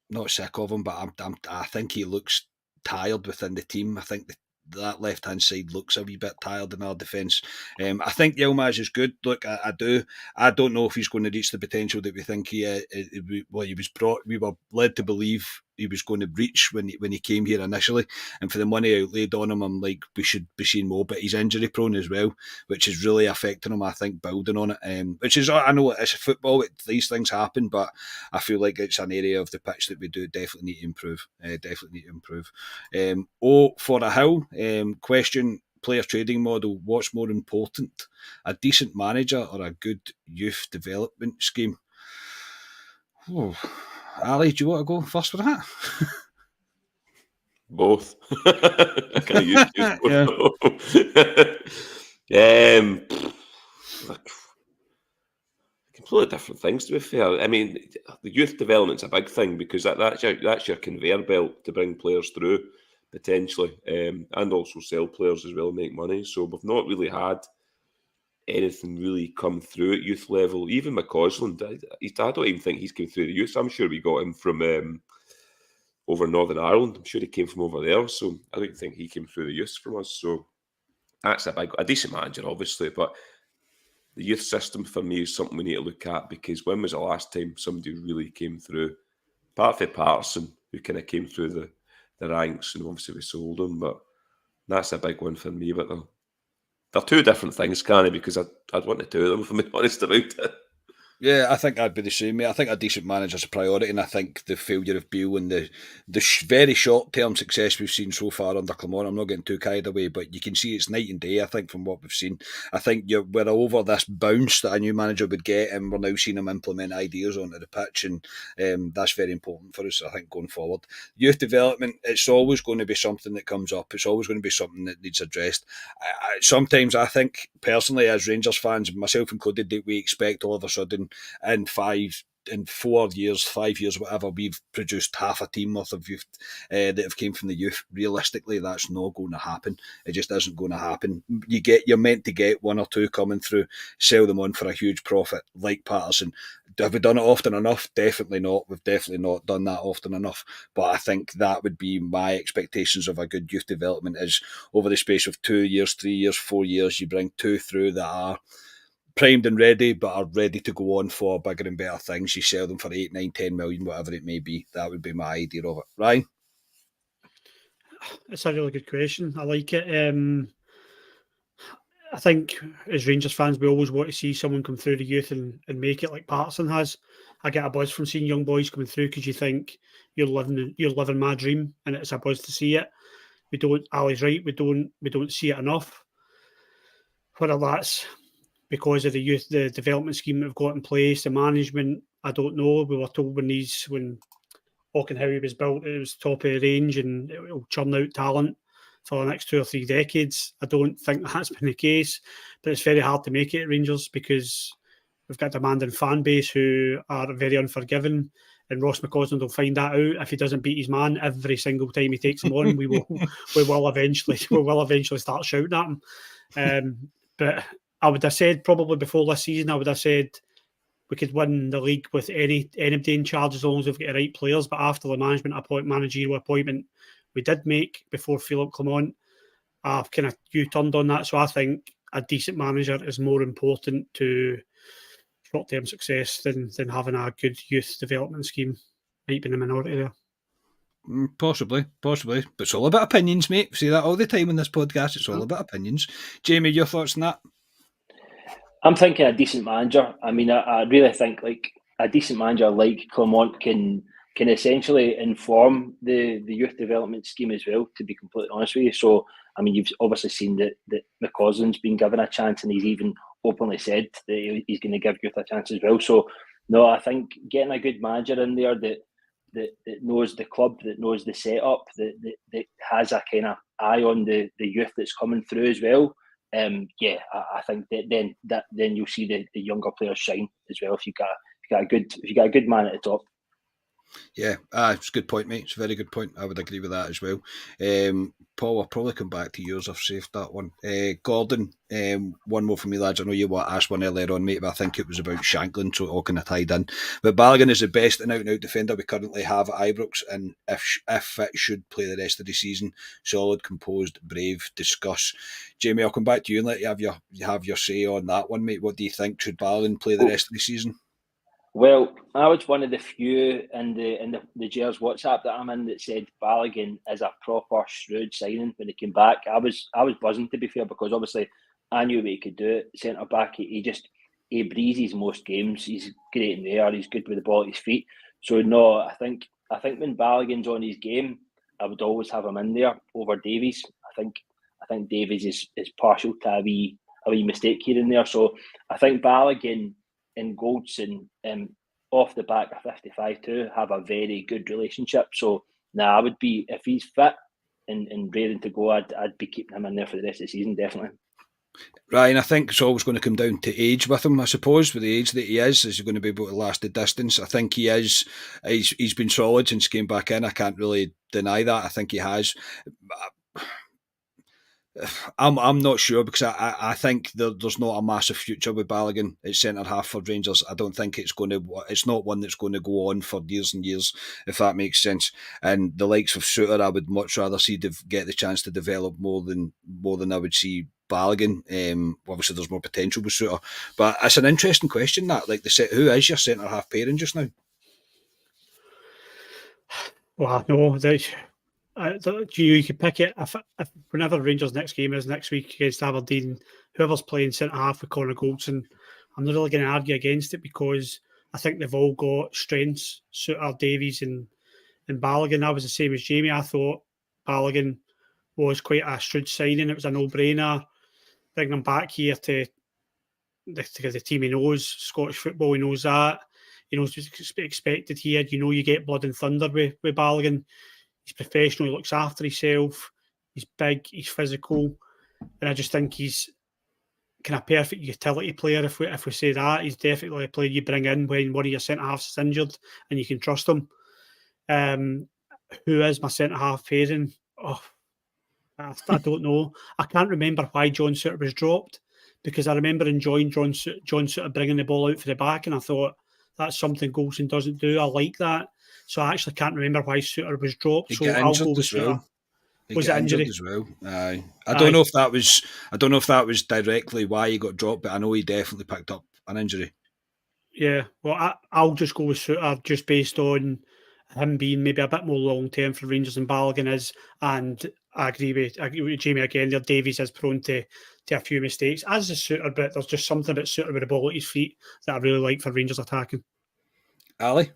not sick of him, but I think he looks tired within the team. I think that left hand side looks a wee bit tired in our defence. I think Yilmaz is good. Look, I do. I don't know if he's going to reach the potential that we think he was brought. We were led to believe he was going to reach when he came here initially, and for the money outlaid on him, I'm like, we should be seeing more. But he's injury prone as well, which is really affecting him. I think building on it, which is, I know it's football, these things happen, but I feel like it's an area of the pitch that we do definitely need to improve. For a Hill, question: player trading model. What's more important, a decent manager or a good youth development scheme? Oh. Ali, do you want to go first with that? Both. I can't use both. completely different things, to be fair. I mean, the youth development's a big thing because that's your conveyor belt to bring players through, potentially, and also sell players as well and make money. So we've not really had anything really come through at youth level. Even McCausland, I don't even think he's come through the youth. I'm sure we got him from over Northern Ireland. I'm sure he came from over there. So I don't think he came through the youth from us. So that's a decent manager, obviously, but the youth system for me is something we need to look at, because when was the last time somebody really came through? Apart from Patterson, who kind of came through the ranks, and obviously we sold him, but that's a big one for me. But they're two different things, can't they? Because I'd want to do them, if I'm being honest about it. Yeah, I think I'd be the same, mate. I think a decent manager's a priority, and I think the failure of Beale and the very short-term success we've seen so far under Clement, I'm not getting too carried away, but you can see it's night and day, I think, from what we've seen. I think we're over this bounce that a new manager would get, and we're now seeing him implement ideas onto the pitch, and that's very important for us, I think, going forward. Youth development, it's always going to be something that comes up. It's always going to be something that needs addressed. Sometimes I think, personally, as Rangers fans, myself included, that we expect all of a sudden in 4 years, 5 years, whatever, we've produced half a team worth of youth that have came from the youth. Realistically, that's not going to happen. It just isn't going to happen. You're meant to get one or two coming through, sell them on for a huge profit, like Patterson. Have we done it often enough? Definitely not. We've definitely not done that often enough. But I think that would be my expectations of a good youth development, is over the space of 2 years, 3 years, 4 years, you bring two through that are primed and ready, but are ready to go on for bigger and better things. You sell them for 8, 9, 10 million, whatever it may be. That would be my idea of it. Ryan? It's a really good question. I like it. I think as Rangers fans, we always want to see someone come through the youth and make it like Patterson has. I get a buzz from seeing young boys coming through because you think you're living my dream, and it's a buzz to see it. We don't. Ali's right. We don't see it enough. Whether that's because of the development scheme that we've got in place, the management, I don't know. We were told when Auchenhowie was built, it was top of the range and it will churn out talent for the next 2 or 3 decades. I don't think that's been the case, but it's very hard to make it at Rangers because we've got a demanding fan base who are very unforgiving, and Ross McCausland will find that out if he doesn't beat his man every single time he takes him on. we will eventually start shouting at him. But I would have said probably before this season, I would have said we could win the league with anybody in charge as long as we've got the right players. But after the managerial appointment we did make before Philippe Clement, I've kind of U-turned on that. So I think a decent manager is more important to short-term success than having a good youth development scheme. Might be in the minority there. Possibly. But it's all about opinions, mate. We say that all the time in this podcast. It's all about opinions. Jamie, your thoughts on that? I'm thinking a decent manager. I mean, I really think like a decent manager like Clement can essentially inform the youth development scheme as well, to be completely honest with you. So, I mean, you've obviously seen that McCausland's been given a chance, and he's even openly said that he's going to give youth a chance as well. So, no, I think getting a good manager in there that knows the club, that knows the setup, that has a kind of eye on the youth that's coming through as well. I think that then you'll see the younger players shine as well if you got a good man at the top. Yeah, it's a good point, mate. It's a very good point. I would agree with that as well. Paul, I'll probably come back to yours. I've saved that one. Gordon, one more from me, lads. I know you asked one earlier on, mate, but I think it was about Shankland, so it all kind of tied in. But Balogun is the best out-and-out defender we currently have at Ibrox, and if it should play the rest of the season, solid, composed, brave. Discuss. Jamie, I'll come back to you and let you have your say on that one, mate. What do you think? Should Balogun play the rest of the season? Well, I was one of the few in the Gers WhatsApp that I'm in that said Balogun is a proper shrewd signing when he came back. I was buzzing, to be fair, because obviously I knew what he could do at centre back. He breezes most games. He's great in the air. He's good with the ball at his feet. So no, I think when Balogun's on his game, I would always have him in there over Davies. I think Davies is partial to a wee mistake here and there. So I think Balogun and Goldson, off the back of 55 too, have a very good relationship. So I would be, if he's fit and raring to go, I'd be keeping him in there for the rest of the season, definitely. Right, and I think it's always going to come down to age with him, I suppose. With the age that he is he going to be able to last the distance? I think he is. He's been solid since he came back in. I can't really deny that. I think he has. I'm not sure because I think there's not a massive future with Balogun at centre half for Rangers. I don't think it's not one that's going to go on for years and years, if that makes sense. And the likes of Suter, I would much rather see get the chance to develop more than I would see Balogun. Obviously, there's more potential with Suter, but it's an interesting question. That who is your centre half pairing just now? Well, no, you could pick it if whenever Rangers' next game is next week against Aberdeen, whoever's playing centre half with Connor Goldson, I'm not really going to argue against it because I think they've all got strengths. Suter, Davies, and Balogun. I was the same as Jamie. I thought Balogun was quite a shrewd signing. It was a no-brainer bringing him back here to the team he knows, Scottish football. He knows that. He knows what's expected here. You get blood and thunder with Balogun. He's professional. He looks after himself. He's big. He's physical, and I just think he's kind of perfect utility player. If we say that, he's definitely a player you bring in when one of your centre halves is injured and you can trust him. Who is my centre half pairing? Oh, I don't know. I can't remember why John Suter was dropped because I remember enjoying John Suter bringing the ball out for the back, and I thought that's something Goldson doesn't do. I like that. So I actually can't remember why Suter was dropped. So I'll go with Suter. Was it injury as well? Aye. I don't know if that was directly why he got dropped, but I know he definitely picked up an injury. Yeah, well, I'll just go with Suter just based on him being maybe a bit more long term for Rangers than Balogun is, and I agree with Jamie again. There, Davies is prone to a few mistakes, as is Suter, but there's just something about Suter with the ball at his feet that I really like for Rangers attacking. Ali?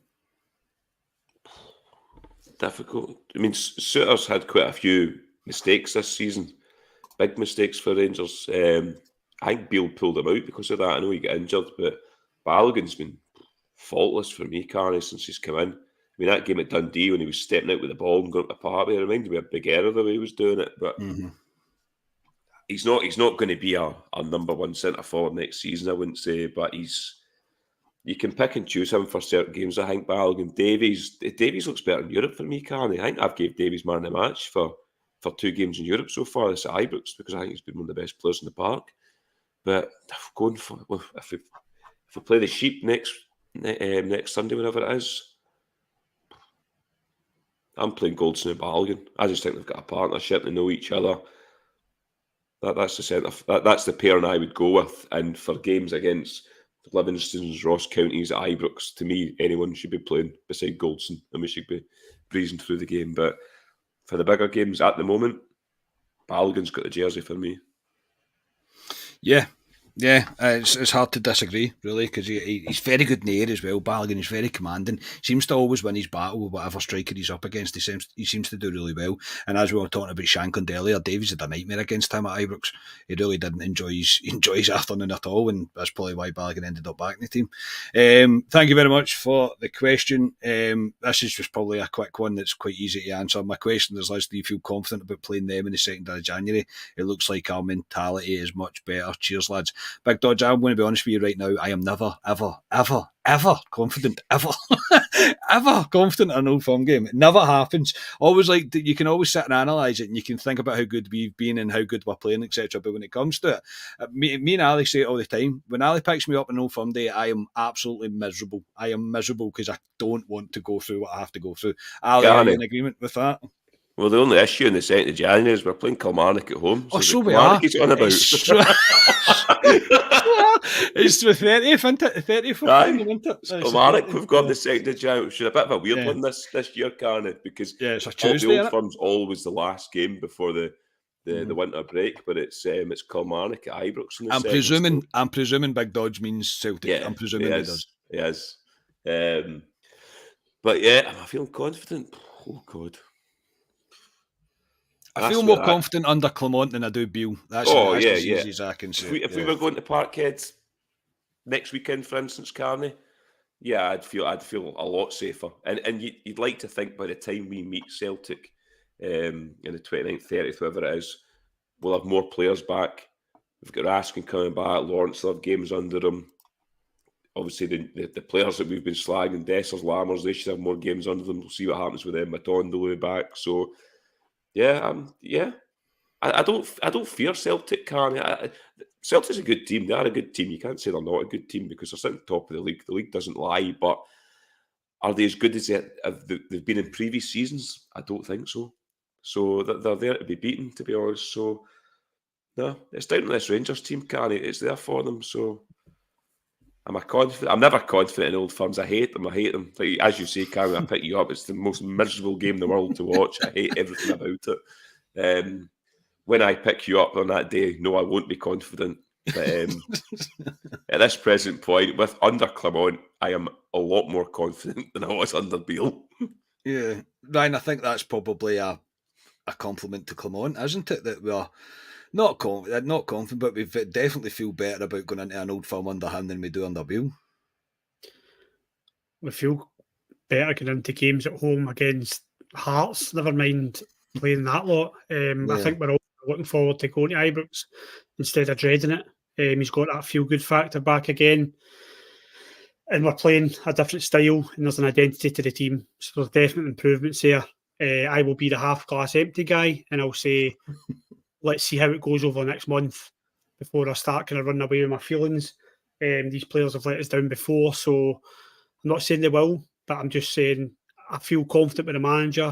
Difficult. I mean, Suter's had quite a few mistakes this season, big mistakes for Rangers. I think Beale pulled him out because of that. I know he got injured, but Balogun's been faultless for me, Carney, since he's come in. I mean, that game at Dundee when he was stepping out with the ball and going to Parby, it reminded me of Big Error the way he was doing it. But he's not going to be a number one centre forward next season, I wouldn't say. But you can pick and choose him for certain games. I think Balogun, Davies looks better in Europe for me, Carney. I think I've gave Davies man of the match for 2 games in Europe so far. This at Ibrox because I think he's been one of the best players in the park. But going for if we play the Sheep next Sunday, whenever it is, I'm playing Goldson and Balogun. I just think they've got a partnership. They know each other. That's the centre. That's the pairing I would go with. And for games against Livingston's, Ross Counties, Ibrox, to me, anyone should be playing beside Goldson, and we should be breezing through the game. But for the bigger games at the moment, Balogun's got the jersey for me. Yeah, it's hard to disagree, really, because he's very good in the air as well. Balogun is very commanding. Seems to always win his battle with whatever striker he's up against. He seems to do really well. And as we were talking about Shankland earlier, Davies had a nightmare against him at Ibrox. He really didn't enjoy his afternoon at all, and that's probably why Balogun ended up back in the team. Thank you very much for the question. This is just probably a quick one that's quite easy to answer. My question is, Liz, do you feel confident about playing them in the 2nd of January? It looks like our mentality is much better. Cheers, lads. Big Dodge, I'm going to be honest with you right now. I am never, ever, ever, ever confident, ever, ever confident in an Old Firm game. It never happens. Always you can always sit and analyse it and you can think about how good we've been and how good we're playing, etc. But when it comes to it, me and Ali say it all the time. When Ali picks me up on Old Firm Day, I am absolutely miserable. I am miserable because I don't want to go through what I have to go through. Ali, are you in agreement with that? Well, the only issue in the 2nd of January is we're playing Kilmarnock at home. So we are. He's on about. It's the 30th, isn't it? The 30th. Kilmarnock, we've got the 2nd of January, which is a bit of a weird one this year, Carney, because it's a Tuesday, the Old Firm's always the last game before the winter break, but it's Kilmarnock at Ibrox. I'm presuming Big Dodge means Celtic. Yeah, I'm presuming he does. He is. But yeah, am I feeling confident? Oh God. I feel more confident under Clement than I do Beale. That's as easy as I can say. If we were going to Parkhead next weekend, for instance, Carney, I'd feel a lot safer. And you'd like to think by the time we meet Celtic in the 29th, 30th, whoever it is, we'll have more players back. we've got Raskin coming back, Lawrence will have games under him. Obviously, the players that we've been slagging, Dessers, Lammers, they should have more games under them. We'll see what happens with them. Matondo back. So, I don't fear Celtic, can I? Celtic's a good team. They are a good team. You can't say they're not a good team because they're sitting top of the league. The league doesn't lie, but are they as good as they've been in previous seasons? I don't think so. So they're there to be beaten, to be honest. So, no, it's down to this Rangers team, Carney. It's there for them. So, am I confident? I'm never confident in Old Firms. I hate them. Like, as you say, Carney, I pick you up. It's the most miserable game in the world to watch. I hate everything about it. When I pick you up on that day, no, I won't be confident. But at this present point, with under Clement, I am a lot more confident than I was under Beale. Yeah, Ryan, I think that's probably a compliment to Clement, isn't it? That we are not confident, but we definitely feel better about going into an Old Firm under him than we do under Beale. We feel better going into games at home against Hearts, never mind playing that lot. I think we're all looking forward to going to Ibrox instead of dreading it. He's got that feel-good factor back again. And we're playing a different style and there's an identity to the team. So there's definite improvements there. I will be the half-glass empty guy and I'll say, let's see how it goes over the next month before I start kind of running away with my feelings. These players have let us down before, so I'm not saying they will, but I'm just saying I feel confident with the manager.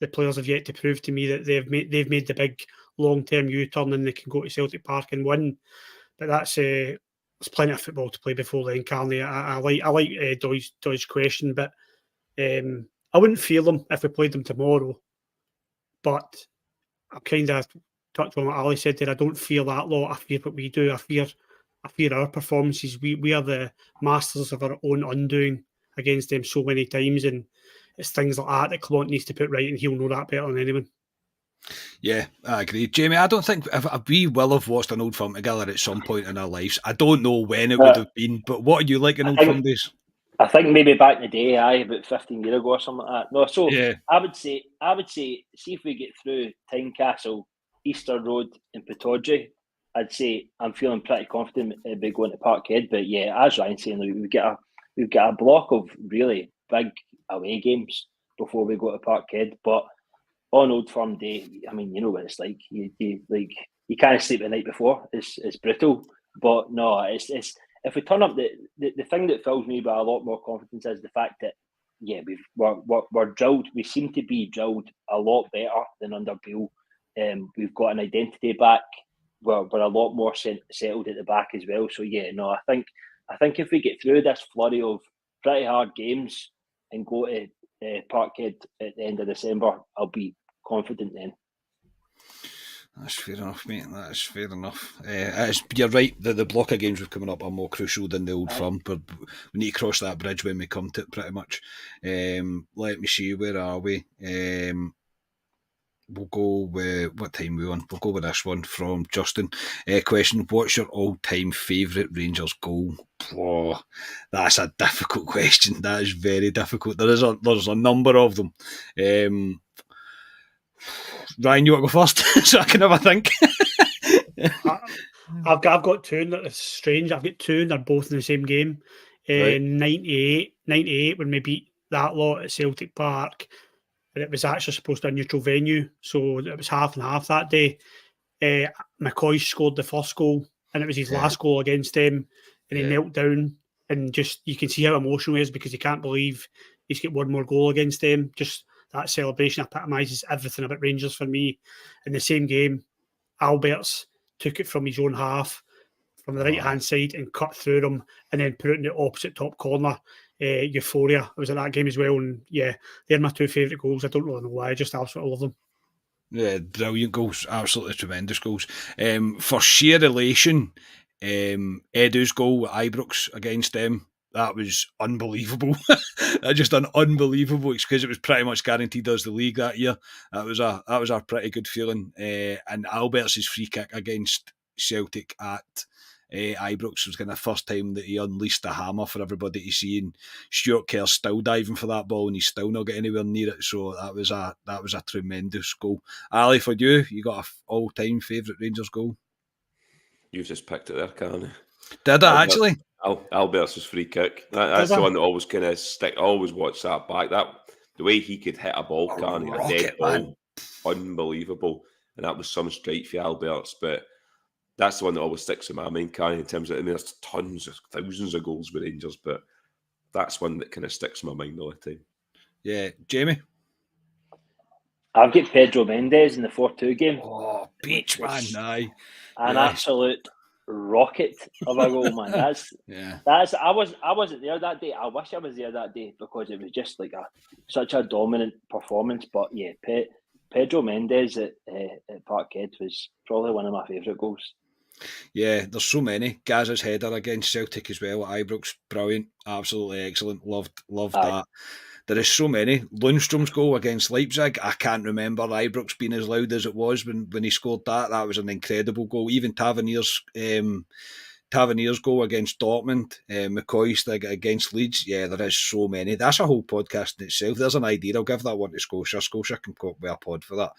The players have yet to prove to me that they've made the big long-term U-turn and they can go to Celtic Park and win. But there's plenty of football to play before then, Carney. I like Doy's question, but I wouldn't fear them if we played them tomorrow. But I kind of touched on what Ali said there. I don't fear that lot. I fear what we do. I fear our performances. We are the masters of our own undoing against them so many times, and it's things like that Clement needs to put right, and he'll know that better than anyone. Yeah, I agree. Jamie, I don't think if we will have watched an Old Firm together at some point in our lives. I don't know when it would have been, but what are you like in Old Firm days? I think maybe back in the day, about 15 years ago or something like that. No, so yeah. I would say, see if we get through Tynecastle, Easter Road, and Pittodrie. I'd say I'm feeling pretty confident about going to Parkhead. But yeah, as Ryan's saying, we've got a block of really big away games before we go to Parkhead. But on Old Firm Day, I mean, you know what it's like. You can't sleep the night before. It's brutal. But no, it's if we turn up, the thing that fills me with a lot more confidence is the fact that we're drilled. We seem to be drilled a lot better than under Beale. We've got an identity back. We're a lot more settled at the back as well. So yeah, no, I think if we get through this flurry of pretty hard games and go to Parkhead at the end of December, I'll be confident then. That's fair enough, mate. That's fair enough. You're right. The block of games we've coming up are more crucial than the Old Firm, but we need to cross that bridge when we come to it, pretty much. Let me see, where are we? We'll go with what time we on. We'll go with this one from Justin. Question: what's your all-time favourite Rangers goal? Oh, that's a difficult question. That is very difficult. There's a number of them. Ryan, you want to go first so I can have a think? I've got two, and it's strange. I've got two, and they're both in the same game. Right. 98 when we beat that lot at Celtic Park. And it was actually supposed to be a neutral venue, so it was half and half that day. McCoy scored the first goal, and it was his last goal against them, and he knelt down, and just you can see how emotional he is because he can't believe he's got one more goal against them. Just that celebration epitomises everything about Rangers for me. In the same game, Alberts took it from his own half, from the right-hand side, and cut through them, and then put it in the opposite top corner. Euphoria. I was at that game as well, and yeah, they're my two favourite goals. I don't really know why, I just absolutely love them. Yeah, brilliant goals, absolutely tremendous goals. For sheer relation, Edu's goal at Ibrox against them, that was unbelievable. That just an unbelievable, because it was pretty much guaranteed us the league that year. That was a pretty good feeling. And Alberts' free kick against Celtic at Ibrox was kind of the first time that he unleashed the hammer for everybody to see, and Stuart Kerr's still diving for that ball and he's still not getting anywhere near it. So that was a tremendous goal. Ali, for you got an all-time favourite Rangers goal? You've just picked it there, Carney. Did I actually? Albert's free kick. That's the one that always kind of stick. I always watch that back. The way he could hit a ball, Carney, a dead ball, unbelievable. And that was some straight for Alberts. But that's the one that always sticks in my mind, Carney, in terms of, I mean, there's tons of thousands of goals with Rangers, but that's one that kind of sticks in my mind all the time. Yeah, Jamie? I've got Pedro Mendes in the 4-2 game. Oh, beach, man, aye. An absolute rocket of a goal, man. I wasn't there that day. I wish I was there that day because it was just like such a dominant performance. But yeah, Pedro Mendes at Parkhead was probably one of my favourite goals. Yeah, there's so many. Gazza's header against Celtic as well at Ibrox, brilliant, absolutely excellent. Loved that. There is so many. Lundstram's goal against Leipzig, I can't remember Ibrox being as loud as it was when he scored that. That was an incredible goal. Even Tavernier's goal against Dortmund, McCoy's against Leeds. Yeah, there is so many. That's a whole podcast in itself. There's an idea. I'll give that one to Scotia. Scotia can come up with a pod for that.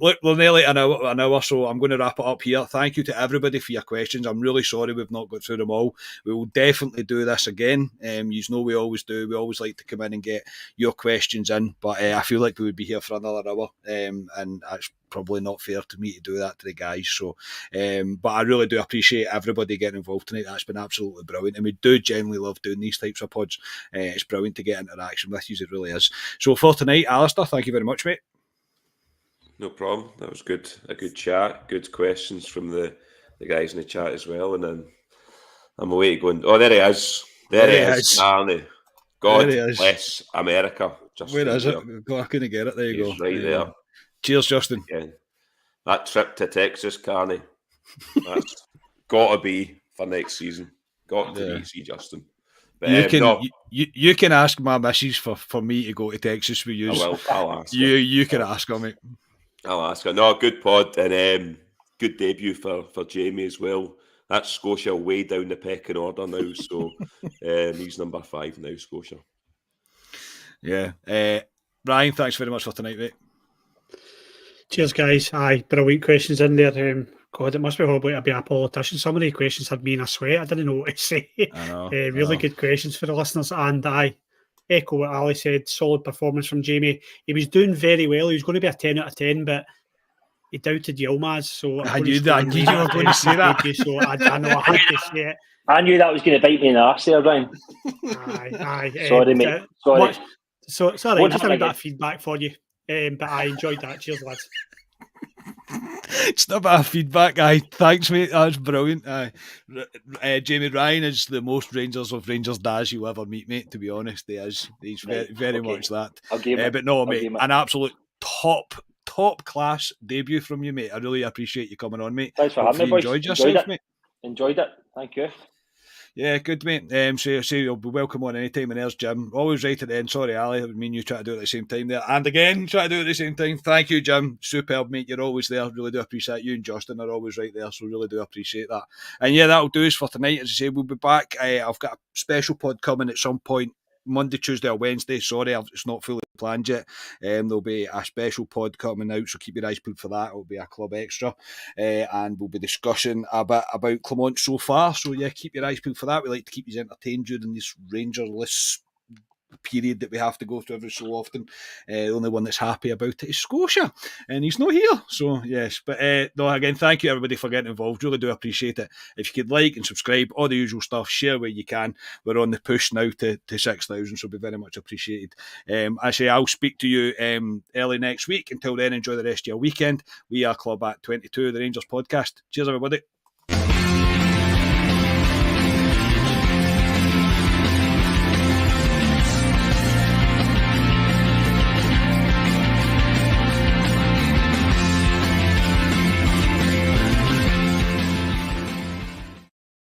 Look, we're nearly an hour, so I'm going to wrap it up here. Thank you to everybody for your questions. I'm really sorry we've not got through them all. We will definitely do this again. You know we always do. We always like to come in and get your questions in, but I feel like we would be here for another hour, and that's probably not fair to me to do that to the guys. So, but I really do appreciate everybody getting involved tonight. That's been absolutely brilliant, and we do genuinely love doing these types of pods. It's brilliant to get interaction with you, it really is. So for tonight, Alistair, thank you very much, mate. No problem. That was good. A good chat. Good questions from the guys in the chat as well. And then I'm away going. Oh, there he is. There he is. Arnie. God bless America. Where is it? I couldn't get it. There you go. Right there. Cheers, Justin. Yeah. That trip to Texas, Carney, that's got to be for next season. Got to be easy, Justin. But, you can ask my missus for me to go to Texas with you. I will. I'll ask her. You can ask her, mate. I'll ask her. No, good pod and good debut for Jamie as well. That's Scotia way down the pecking order now, so he's number 5 now, Scotia. Yeah. Ryan, thanks very much for tonight, mate. Cheers, guys. Aye, brilliant questions in there. God, it must be horrible to be a politician. Some of the questions had me in a sweat. I didn't know what to say. Really good questions for the listeners. And I echo what Ali said. Solid performance from Jamie. He was doing very well. He was going to be a 10 out of 10, but he doubted Yilmaz. So I knew that. You were going to say that. So I know I had to say it. I knew that was going to bite me in the arse there, Ryan. Aye. Sorry, mate. Sorry. Sorry, just having that feedback for you. But I enjoyed that. Cheers, lads. It's not about feedback, aye. Thanks, mate. That's brilliant. Jamie Ryan is the most Rangers of Rangers dads you'll ever meet, mate. To be honest, he is. He's very much that. But no, mate, an absolute top class debut from you, mate. I really appreciate you coming on, mate. Thanks for having me, boys. Enjoyed yourself, mate. Enjoyed it. Thank you. Yeah, good, mate. So you'll be welcome on any time, and there's Jim. Always right at the end. Sorry, Ali. Me and you try to do it at the same time there. And again, try to do it at the same time. Thank you, Jim. Superb, mate. You're always there. Really do appreciate you. And Justin are always right there, so really do appreciate that. And yeah, that'll do us for tonight. As I say, we'll be back. I've got a special pod coming at some point. Monday, Tuesday or Wednesday. Sorry, it's not fully planned yet. There'll be a special pod coming out, so keep your eyes peeled for that. It'll be a club extra, and we'll be discussing a bit about Clermont so far. So yeah, keep your eyes peeled for that. We like to keep you entertained during this Ranger-less period that we have to go through every so often. The only one that's happy about it is Scotia, and he's not here. So yes, but no, again, thank you everybody for getting involved. Really do appreciate it. If you could like and subscribe, all the usual stuff, share where you can. We're on the push now to 6,000, so it'll be very much appreciated. I say I'll speak to you early next week. Until then, enjoy the rest of your weekend. We are Club at 22, the Rangers podcast. Cheers, everybody.